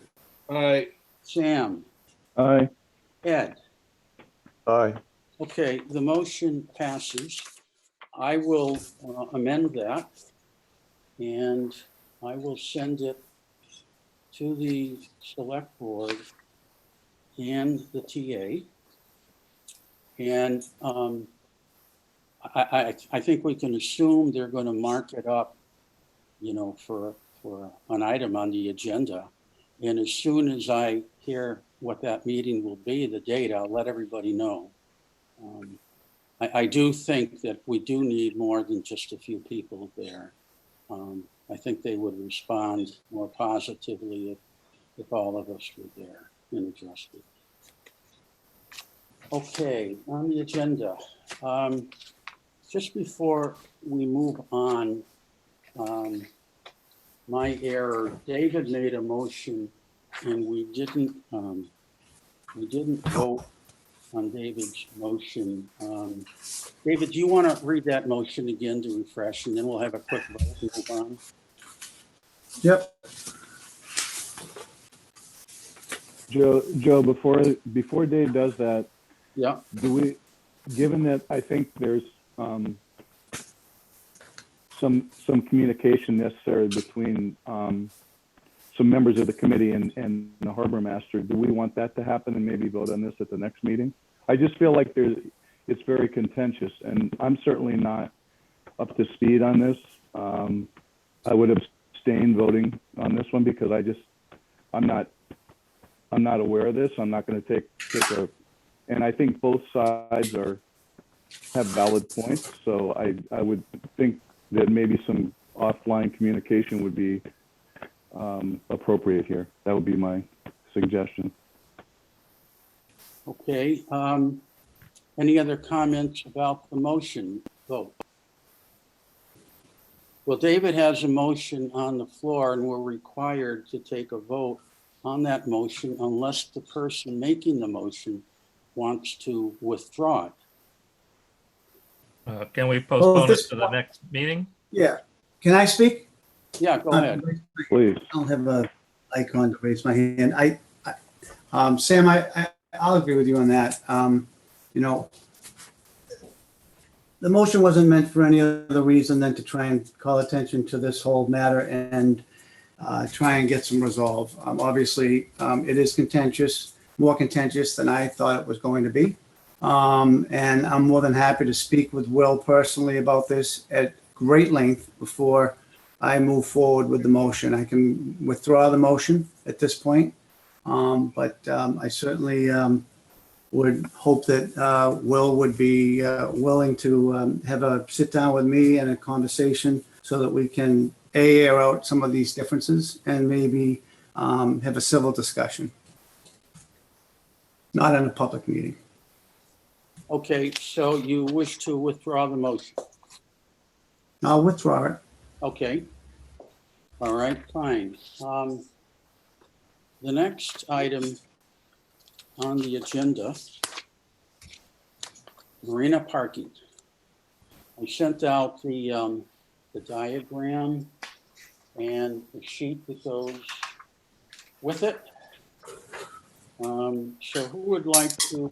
All right, Sam, Aye. Ed. Aye. Okay, the motion passes. I will amend that and I will send it to the select board and the TA. And I think we can assume they're going to mark it up, you know, for an item on the agenda. And as soon as I hear what that meeting will be, the date, I'll let everybody know. I do think that we do need more than just a few people there. I think they would respond more positively if all of us were there and addressed it. Okay, on the agenda, just before we move on, my error, David made a motion and we didn't vote on David's motion. David, do you want to read that motion again to refresh, and then we'll have a quick vote and move on? Yep. Joe, before Dave does that, Yeah, given that I think there's some communication necessary between some members of the committee and the harbor master, do we want that to happen and maybe vote on this at the next meeting? I just feel like it's very contentious, and I'm certainly not up to speed on this. I would abstain voting on this one because I'm not aware of this. I'm not going to take and I think both sides have valid points. So I would think that maybe some offline communication would be appropriate here. That would be my suggestion. okay. Any other comments about the motion vote? Well, David has a motion on the floor and we're required to take a vote on that motion unless the person making the motion wants to withdraw it. Can we postpone it this- to the next meeting? Yeah. Can I speak? Yeah, go ahead. Please. I don't have a icon to raise my hand. Sam, I'll agree with you on that. You know, the motion wasn't meant for any other reason than to try and call attention to this whole matter and try and get some resolve. Obviously, it is contentious, more contentious than I thought it was going to be. And I'm more than happy to speak with Will personally about this at great length before I move forward with the motion. I can withdraw the motion at this point. But I certainly would hope that Will would be willing to have a sit down with me and a conversation so that we can air out some of these differences and maybe have a civil discussion. Not in a public meeting. Okay, so you wish to withdraw the motion? I'll withdraw it. Okay. All right, fine. The next item on the agenda, Marina Parking. I sent out the diagram and the sheet that goes with it. So who would like to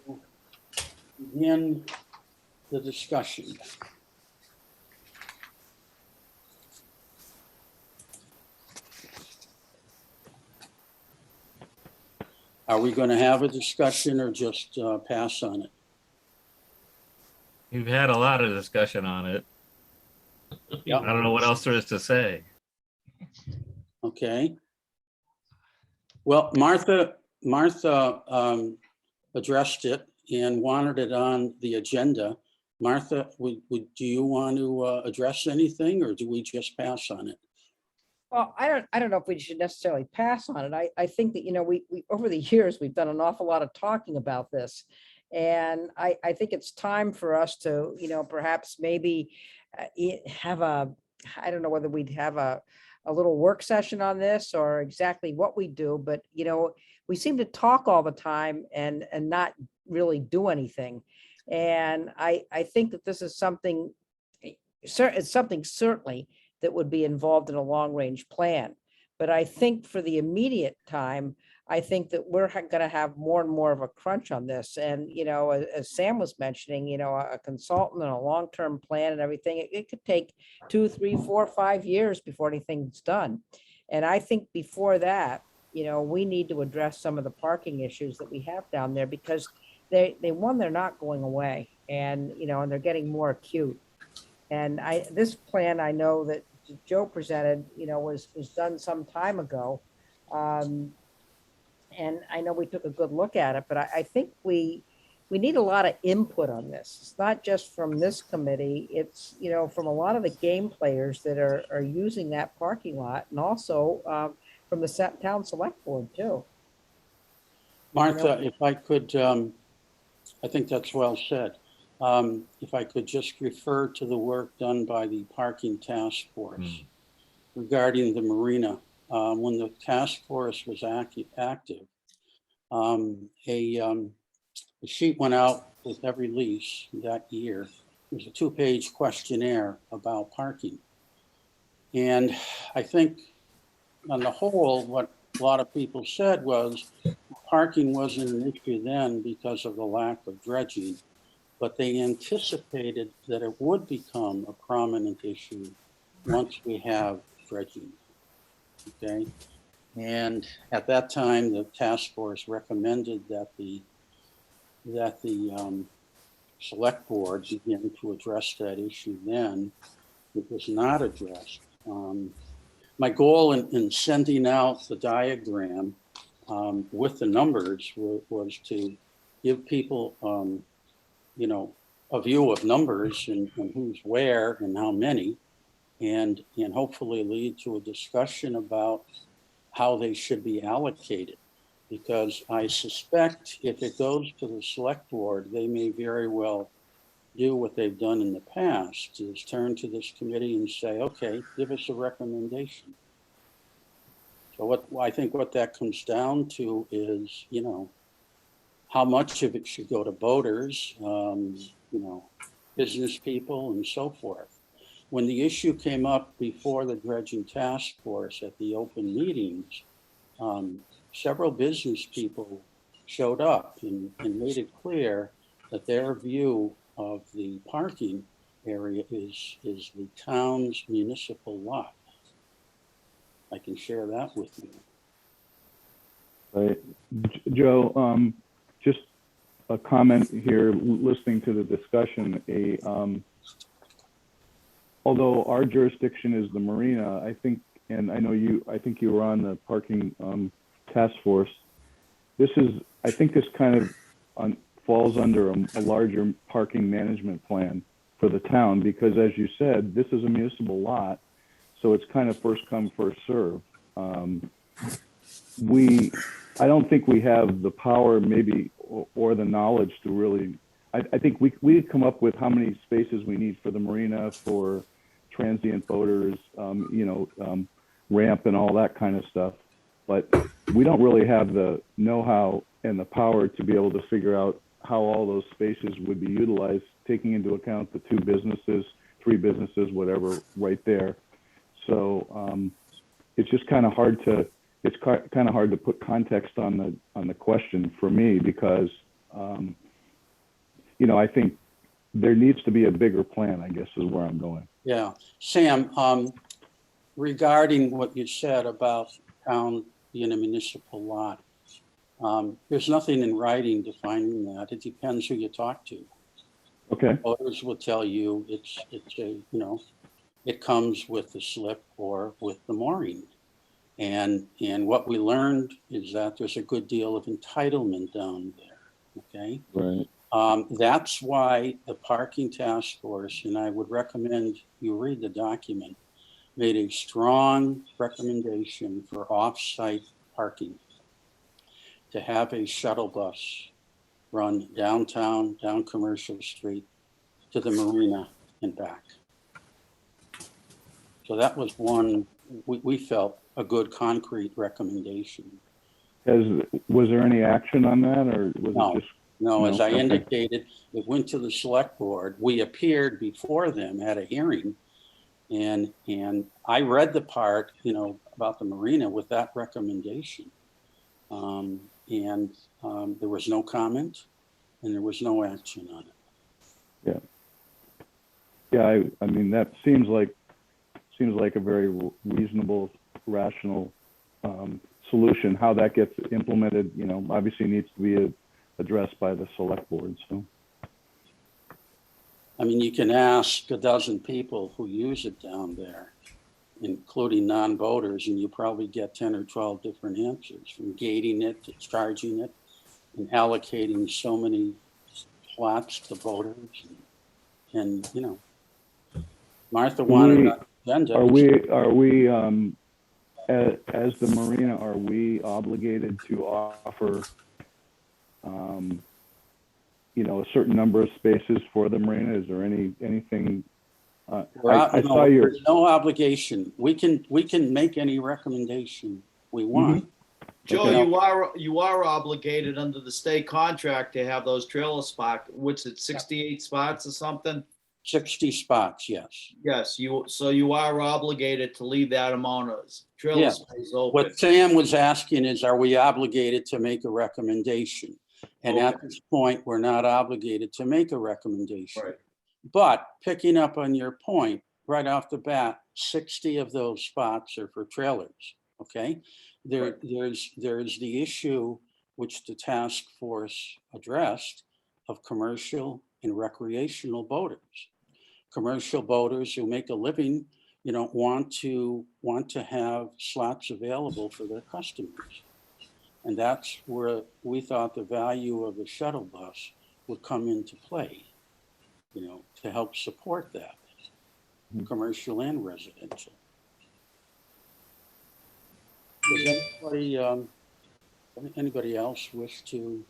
begin the discussion? Are we going to have a discussion or just pass on it? You've had a lot of discussion on it. Yeah. I don't know what else there is to say. Okay. Well, Martha addressed it and wanted it on the agenda. Martha, do you want to address anything, or do we just pass on it? Well, I don't know if we should necessarily pass on it. I think that, we over the years, we've done an awful lot of talking about this. And I think it's time for us to, perhaps maybe have I don't know whether we'd have a little work session on this or exactly what we do, but, we seem to talk all the time and not really do anything. And I think that this is something, it's something certainly that would be involved in a long-range plan. But I think for the immediate time, I think that we're going to have more and more of a crunch on this. And, as Sam was mentioning, a consultant and a long-term plan and everything, it could take 2, 3, 4, 5 years before anything's done. And I think before that, we need to address some of the parking issues that we have down there, because they're not going away, and, and they're getting more acute. And this plan, I know that Joe presented, was done some time ago. And I know we took a good look at it, but I think we need a lot of input on this. It's not just from this committee, it's, from a lot of the game players that are using that parking lot, and also from the town select board too. Martha, if I could, I think that's well said. If I could just refer to the work done by the parking task force regarding the marina. When the task force was active, a sheet went out with every lease that year. It was a 2-page questionnaire about parking. And I think on the whole, what a lot of people said was parking wasn't an issue then because of the lack of dredging, but they anticipated that it would become a prominent issue once we have dredging. Okay. And at that time, the task force recommended that the select board begin to address that issue then. It was not addressed. My goal in sending out the diagram with the numbers was to give people, a view of numbers and who's where and how many, and hopefully lead to a discussion about how they should be allocated. Because I suspect if it goes to the select board, they may very well do what they've done in the past, is turn to this committee and say, okay, give us a recommendation. So I think what that comes down to is, how much of it should go to boaters, business people and so forth. When the issue came up before the dredging task force at the open meetings, several business people showed up and made it clear that their view of the parking area is the town's municipal lot. I can share that with you. Right. Joe, just a comment here, listening to the discussion, although our jurisdiction is the marina, I think, and I think you were on the parking task force. I think this kind of falls under a larger parking management plan for the town, because as you said, this is a municipal lot, so it's kind of first come, first serve. I don't think we have the power maybe or the knowledge to really, I think we could come up with how many spaces we need for the marina, for transient boaters, ramp and all that kind of stuff. But we don't really have the know-how and the power to be able to figure out how all those spaces would be utilized, taking into account the 2 businesses, 3 businesses, whatever, right there. So it's just kind of hard to, put context on the question for me, because, I think there needs to be a bigger plan, I guess, is where I'm going. Yeah. Sam, regarding what you said about town being a municipal lot, there's nothing in writing defining that. It depends who you talk to. Okay. Voters will tell you it's it comes with the slip or with the mooring. And what we learned is that there's a good deal of entitlement down there. Okay. Right. That's why the parking task force, and I would recommend you read the document, made a strong recommendation for off-site parking, to have a shuttle bus run downtown, down Commercial Street to the marina and back. So that was one we felt a good concrete recommendation. Was there any action on that, or was it just? No, as I Okay. indicated, it went to the select board. We appeared before them at a hearing, and I read the part, about the marina with that recommendation. And there was no comment and there was no action on it. Yeah, I mean, that seems like a very reasonable, rational solution. How that gets implemented, obviously needs to be addressed by the select board. So, I mean, you can ask a dozen people who use it down there, including non-voters, and you probably get 10 or 12 different answers, from gating it to charging it and allocating so many slots to voters. And Martha wanted an agenda. are we as the marina, are we obligated to offer a certain number of spaces for the marina? Is there anything? There's no obligation. We can make any recommendation we want. Joe, Okay. you are obligated under the state contract to have those trailer spots. What's it, 68 spots or something? 60 spots, yes. Yes, so you are obligated to leave that amount of trailer Yeah. space open. What Sam was asking is, are we obligated to make a recommendation? And at this point, we're not obligated to make a recommendation. Right. But picking up on your point, right off the bat, 60 of those spots are for trailers, okay? There's the issue which the task force addressed of commercial and recreational boaters. Commercial boaters who make a living, want to have slots available for their customers. And that's where we thought the value of the shuttle bus would come into play, to help support that, commercial and residential. Does anybody else wish to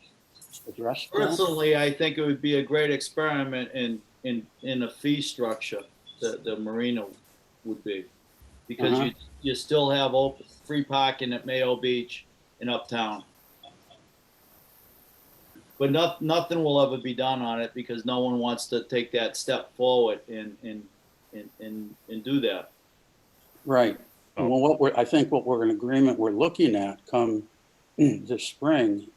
address that? Personally, I think it would be a great experiment in a fee structure that the marina would be, because you still have free parking at Mayo Beach and uptown. But nothing will ever be done on it because no one wants to take that step forward and do that. Right. Well, I think what we're in agreement we're looking at come this spring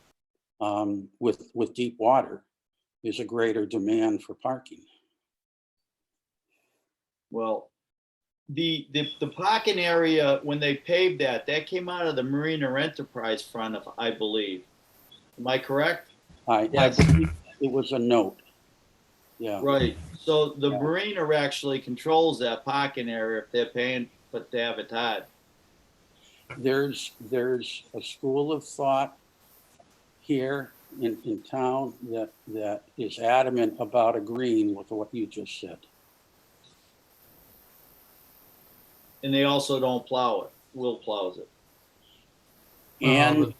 with deep water is a greater demand for parking. Well, the parking area, when they paved that came out of the Marina Enterprise Fund, I believe. Am I correct? I Yes. believe it was a note. Yeah, Right, so the Yeah. marina actually controls that parking area if they're paying, but they have a tide. there's a school of thought here in town that is adamant about agreeing with what you just said. And they also don't plow it, Will plows it. And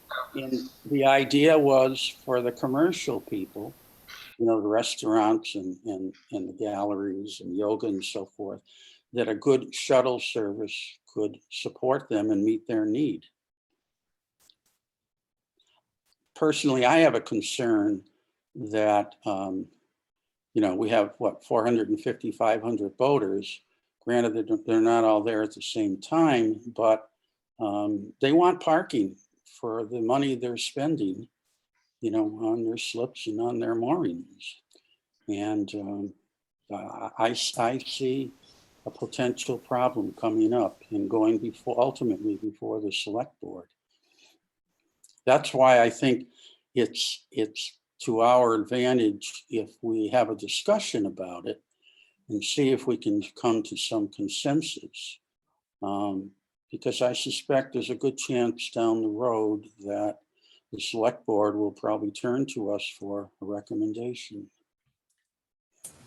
the idea was for the commercial people, you know, the restaurants and the galleries and yoga and so forth, that a good shuttle service could support them and meet their need. Personally, I have a concern that, you know, we have what, 450, 500 boaters. Granted, they're not all there at the same time, but they want parking for the money they're spending, you know, on their slips and on their moorings. And I see a potential problem coming up and going ultimately before the select board. That's why I think it's to our advantage if we have a discussion about it and see if we can come to some consensus. Because I suspect there's a good chance down the road that the select board will probably turn to us for a recommendation.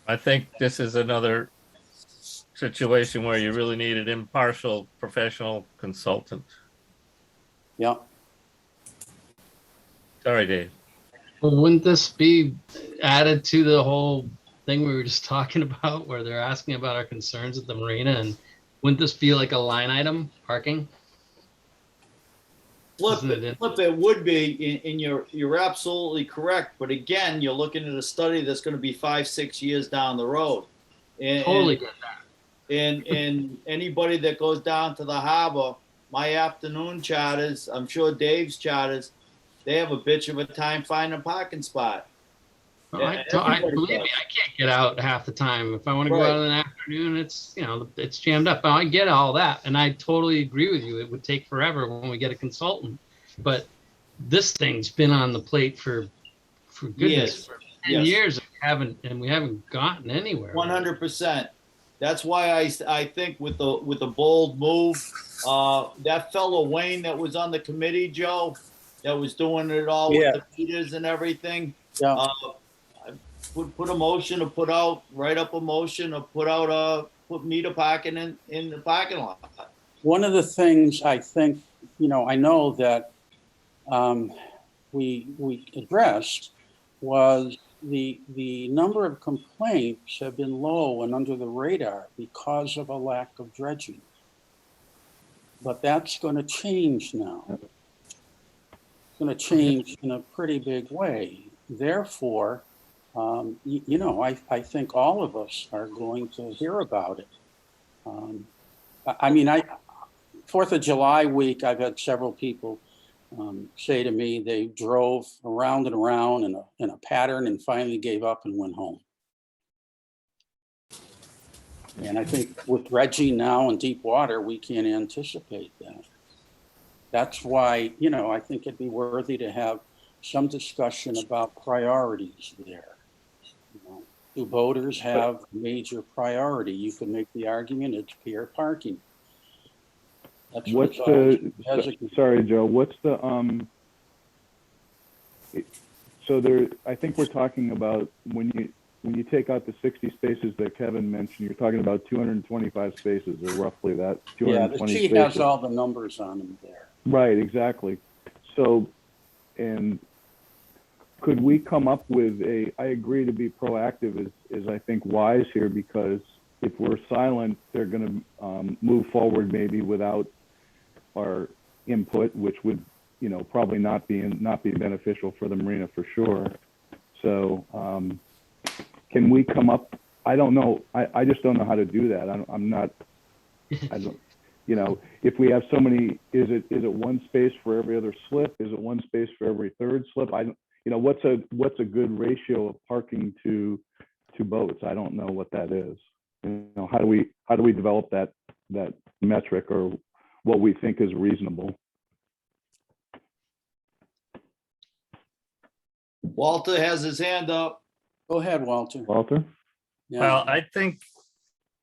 I think this is another situation where you really need an impartial professional consultant. Yeah, Sorry, Dave. Well, wouldn't this be added to the whole thing we were just talking about where they're asking about our concerns at the marina? And wouldn't this be like a line item, parking? Isn't it in- Flip it would be, and you're absolutely correct, but again, you're looking at a study that's gonna be 5-6 years down the road. And- Totally get that. And anybody that goes down to the harbor, my afternoon charters, I'm sure Dave's charters, they have a bitch of a time finding a parking spot. I Everybody believe me, does. I can't get out half the time. If I want to go Right. out in the afternoon, it's, you know, it's jammed up. I get all that. And I totally agree with you. It would take forever when we get a consultant. But this thing's been on the plate for goodness, Yes. for 10 Yes. years, and we haven't gotten anywhere. 100%. That's why I think with the bold move, that fellow Wayne that was on the committee, Joe, that was doing it all Yeah. with the meters and everything. yeah. I put a motion to put out, write up a motion to put meter parking in the parking lot. One of the things I think, you know, I know that we addressed was the number of complaints have been low and under the radar because of a lack of dredging. But that's going to change now. It's going to change in a pretty big way. Therefore, you know, I think all of us are going to hear about it. I mean, 4th of July week, I've had several people say to me they drove around and around in a pattern and finally gave up and went home. And I think with dredging now in deep water, we can't anticipate that. That's why, you know, I think it'd be worthy to have some discussion about priorities there. You know, do boaters have major priority? You could make the argument it's pier parking. That's What's what it's the, always designated. sorry, Joe, what's the, so there, I think we're talking about when you take out the 60 spaces that Kevin mentioned, you're talking about 225 spaces or roughly that, Yeah, the 220 sheet spaces. has all the numbers on them there. Right, exactly. So, and could we come up with I agree to be proactive is I think wise here, because if we're silent, they're going to move forward maybe without our input, which would, you know, probably not be beneficial for the marina for sure. So can we come up? I don't know. I just don't know how to do that. I don't, you know, if we have so many, is it one space for every other slip? Is it one space for every third slip? I don't, you know, what's a good ratio of parking to boats? I don't know what that is. You know, how do we develop that metric or what we think is reasonable? Walter has his hand up. Go ahead, Walter. Walter? Yeah. Well, I think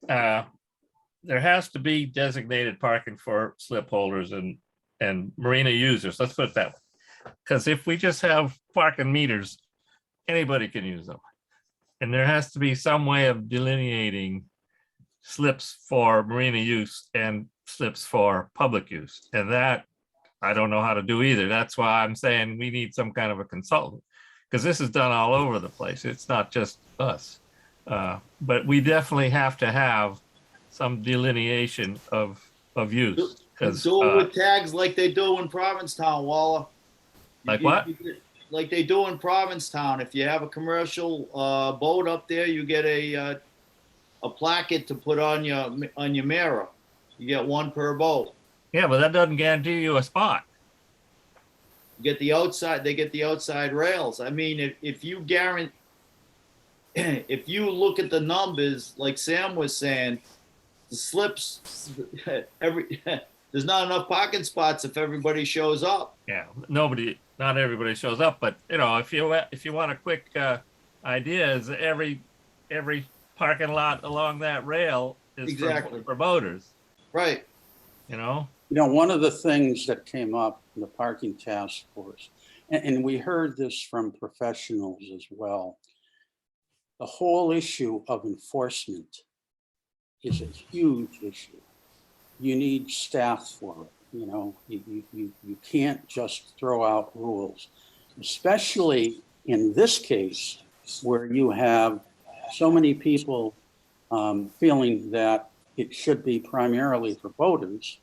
there has to be designated parking for slip holders and marina users. Let's put it that way. Because if we just have parking meters, anybody can use them. And there has to be some way of delineating slips for marina use and slips for public use. And that I don't know how to do either. That's why I'm saying we need some kind of a consultant, because this is done all over the place. It's not just us. But we definitely have to have some delineation of use. Because Do it with tags like they do in Provincetown, Waller. Like what? Like they do in Provincetown. If you have a commercial boat up there, you get a placket to put on your mirror. You get one per boat. Yeah, but that doesn't guarantee you a spot. You get the outside. They get the outside rails. I mean, if you guarantee, if you look at the numbers, like Sam was saying, the slips there's not enough parking spots if everybody shows up. Yeah, not everybody shows up, but you know, if you want a quick idea, is every parking lot along that rail is Exactly. for boaters. Right. You know. One of the things that came up in the parking task force, and we heard this from professionals as well, the whole issue of enforcement is a huge issue. You need staff for it. You can't just throw out rules, especially in this case where you have so many people feeling that it should be primarily for boaters,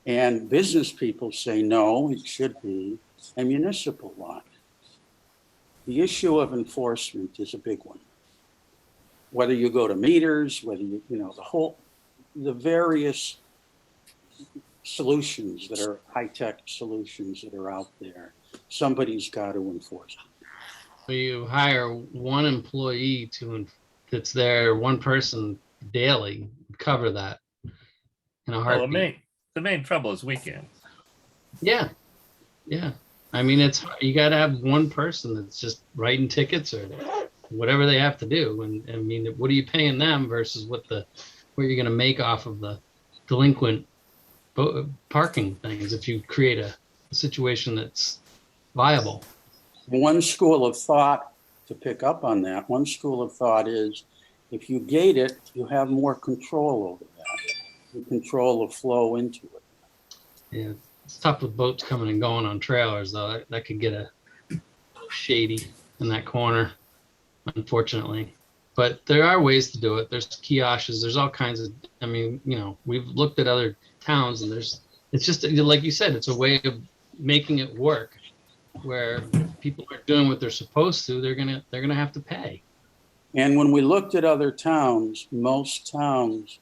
and business people say, no, it should be a municipal lot. The issue of enforcement is a big one. Whether you go to meters, whether the various solutions that are high-tech solutions that are out there, somebody's got to enforce it. So you hire one employee that's there, one person daily, cover that in a Well, heartbeat. the main trouble is weekends. Yeah. I mean, you got to have one person that's just writing tickets or whatever they have to do. And I mean, what are you paying them versus what you're going to make off of the delinquent parking things if you create a situation that's viable? One school of thought, to pick up on that, one school of thought is if you gate it, you have more control over that. You control the flow into it. Yeah, it's tough with boats coming and going on trailers, though. That could get shady in that corner, unfortunately. But there are ways to do it. There's kiosks. There's all kinds of. I mean, we've looked at other towns, and it's just like you said. It's a way of making it work, where people are doing what they're supposed to. They're gonna have to pay. And when we looked at other towns, most towns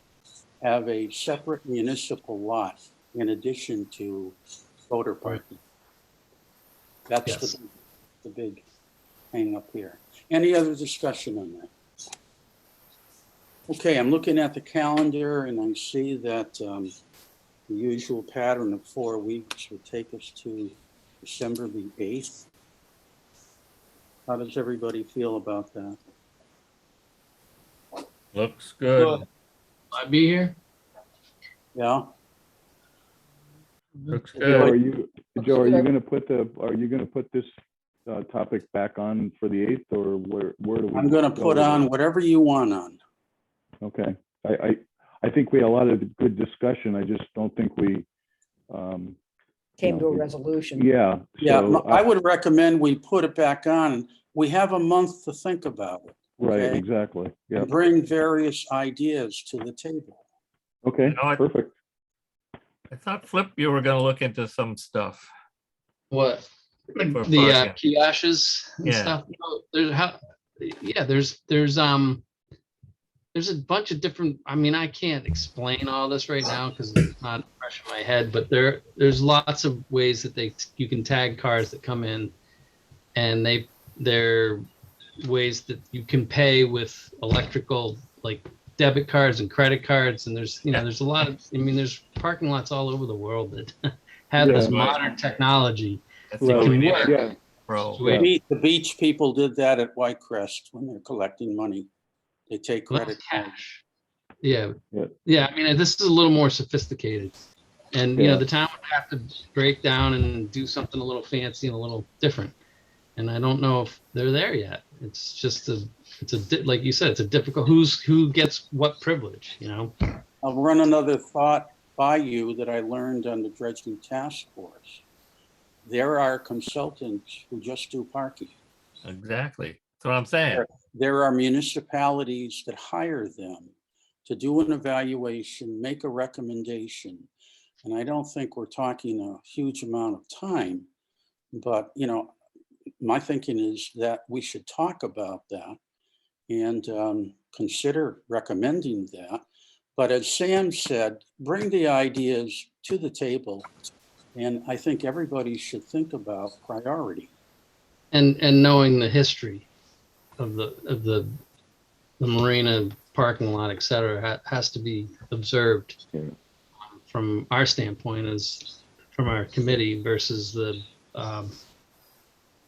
have a separate municipal lot in addition to boater parking. That's Yes. the big hang up here. Any other discussion on that? Okay, I'm looking at the calendar and I see that the usual pattern of 4 weeks would take us to December the 8th. How does everybody feel about that? Looks good. I'd be here. Yeah? Looks Joe, good. are you gonna put this topic back on for the 8th, or where do we? I'm going to go put with on it? whatever you want on. Okay, I think we had a lot of good discussion. I just don't think we, Came to a resolution. yeah. Yeah, so I would recommend we put it back on. We have a month to think about it. Right, okay? exactly. Yeah, And bring various ideas to the table. okay, You know what? perfect. I thought, Flip, you were going to look into some stuff. What? For The parking. kiosks and Yeah. stuff. There's a bunch of different. I mean, I can't explain all this right now because it's not fresh in my head. But there's lots of ways that you can tag cars that come in, and they're ways that you can pay with electrical, like debit cards and credit cards. And there's a lot of. I mean, there's parking lots all over the world that have this Yeah. modern technology. That's Right, what we need, yeah, bro. Yeah. The beach people did that at Whitecrest when they're collecting money. They take Well, that was credit cards. cash. Yeah. Yeah. Yeah. I mean, this is a little more sophisticated. And, you Yeah. know, the town would have to break down and do something a little fancy and a little different. And I don't know if they're there yet. It's just like you said, it's a difficult, who gets what privilege, you know? I'll run another thought by you that I learned on the dredging task force. There are consultants who just do parking. Exactly. That's what I'm saying. There are municipalities that hire them to do an evaluation, make a recommendation. And I don't think we're talking a huge amount of time, but you know, my thinking is that we should talk about that and consider recommending that. But as Sam said, bring the ideas to the table. And I think everybody should think about priority. And knowing the history of the marina parking lot, et cetera, has to be observed Yeah. from our standpoint from our committee versus the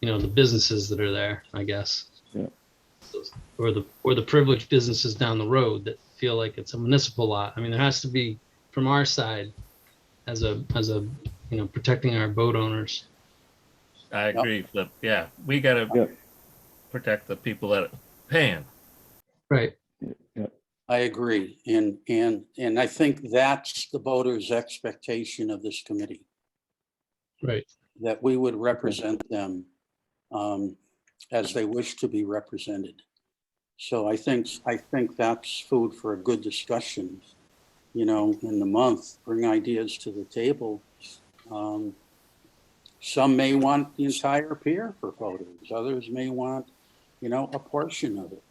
the businesses that are there, I guess. Yeah. Or the privileged businesses down the road that feel like it's a municipal lot. I mean, there has to be, from our side, as a protecting our boat owners. I agree, Flip. Yeah, we gotta Yeah. protect the people that are paying. Right. Yeah. I agree. And I think that's the voters' expectation of this committee, Right. that we would represent them as they wish to be represented. So I think that's food for a good discussion, in the month, bring ideas to the table. Some may want the entire pier for photos. Others may want, a portion of it.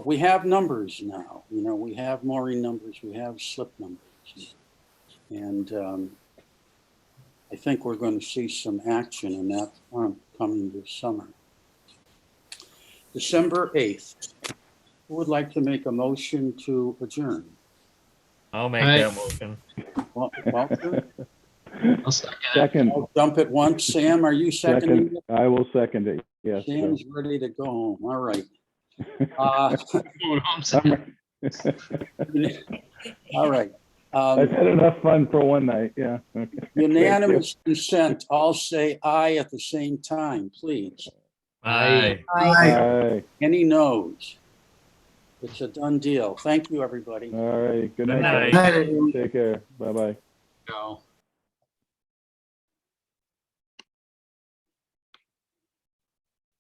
We have numbers now, we have mooring numbers, we have slip numbers. And I think we're going to see some action in that front coming this summer. December 8th, who would like to make a motion to adjourn? I'll make Aye. that motion. Walter? I'll second it. Second, I'll jump at once. Sam, are you seconding second, it? I will second it. Yes. so. Sam's ready to go home. All right. Uh, Going home soon. all right. I've had enough fun for one night. Yeah. Okay. Unanimous consent. All say aye at the same time, please. Aye. Aye. Any noes? It's a done deal. Thank you, everybody. All right. Good Good night. night. guys. Take care. Bye-bye. Go.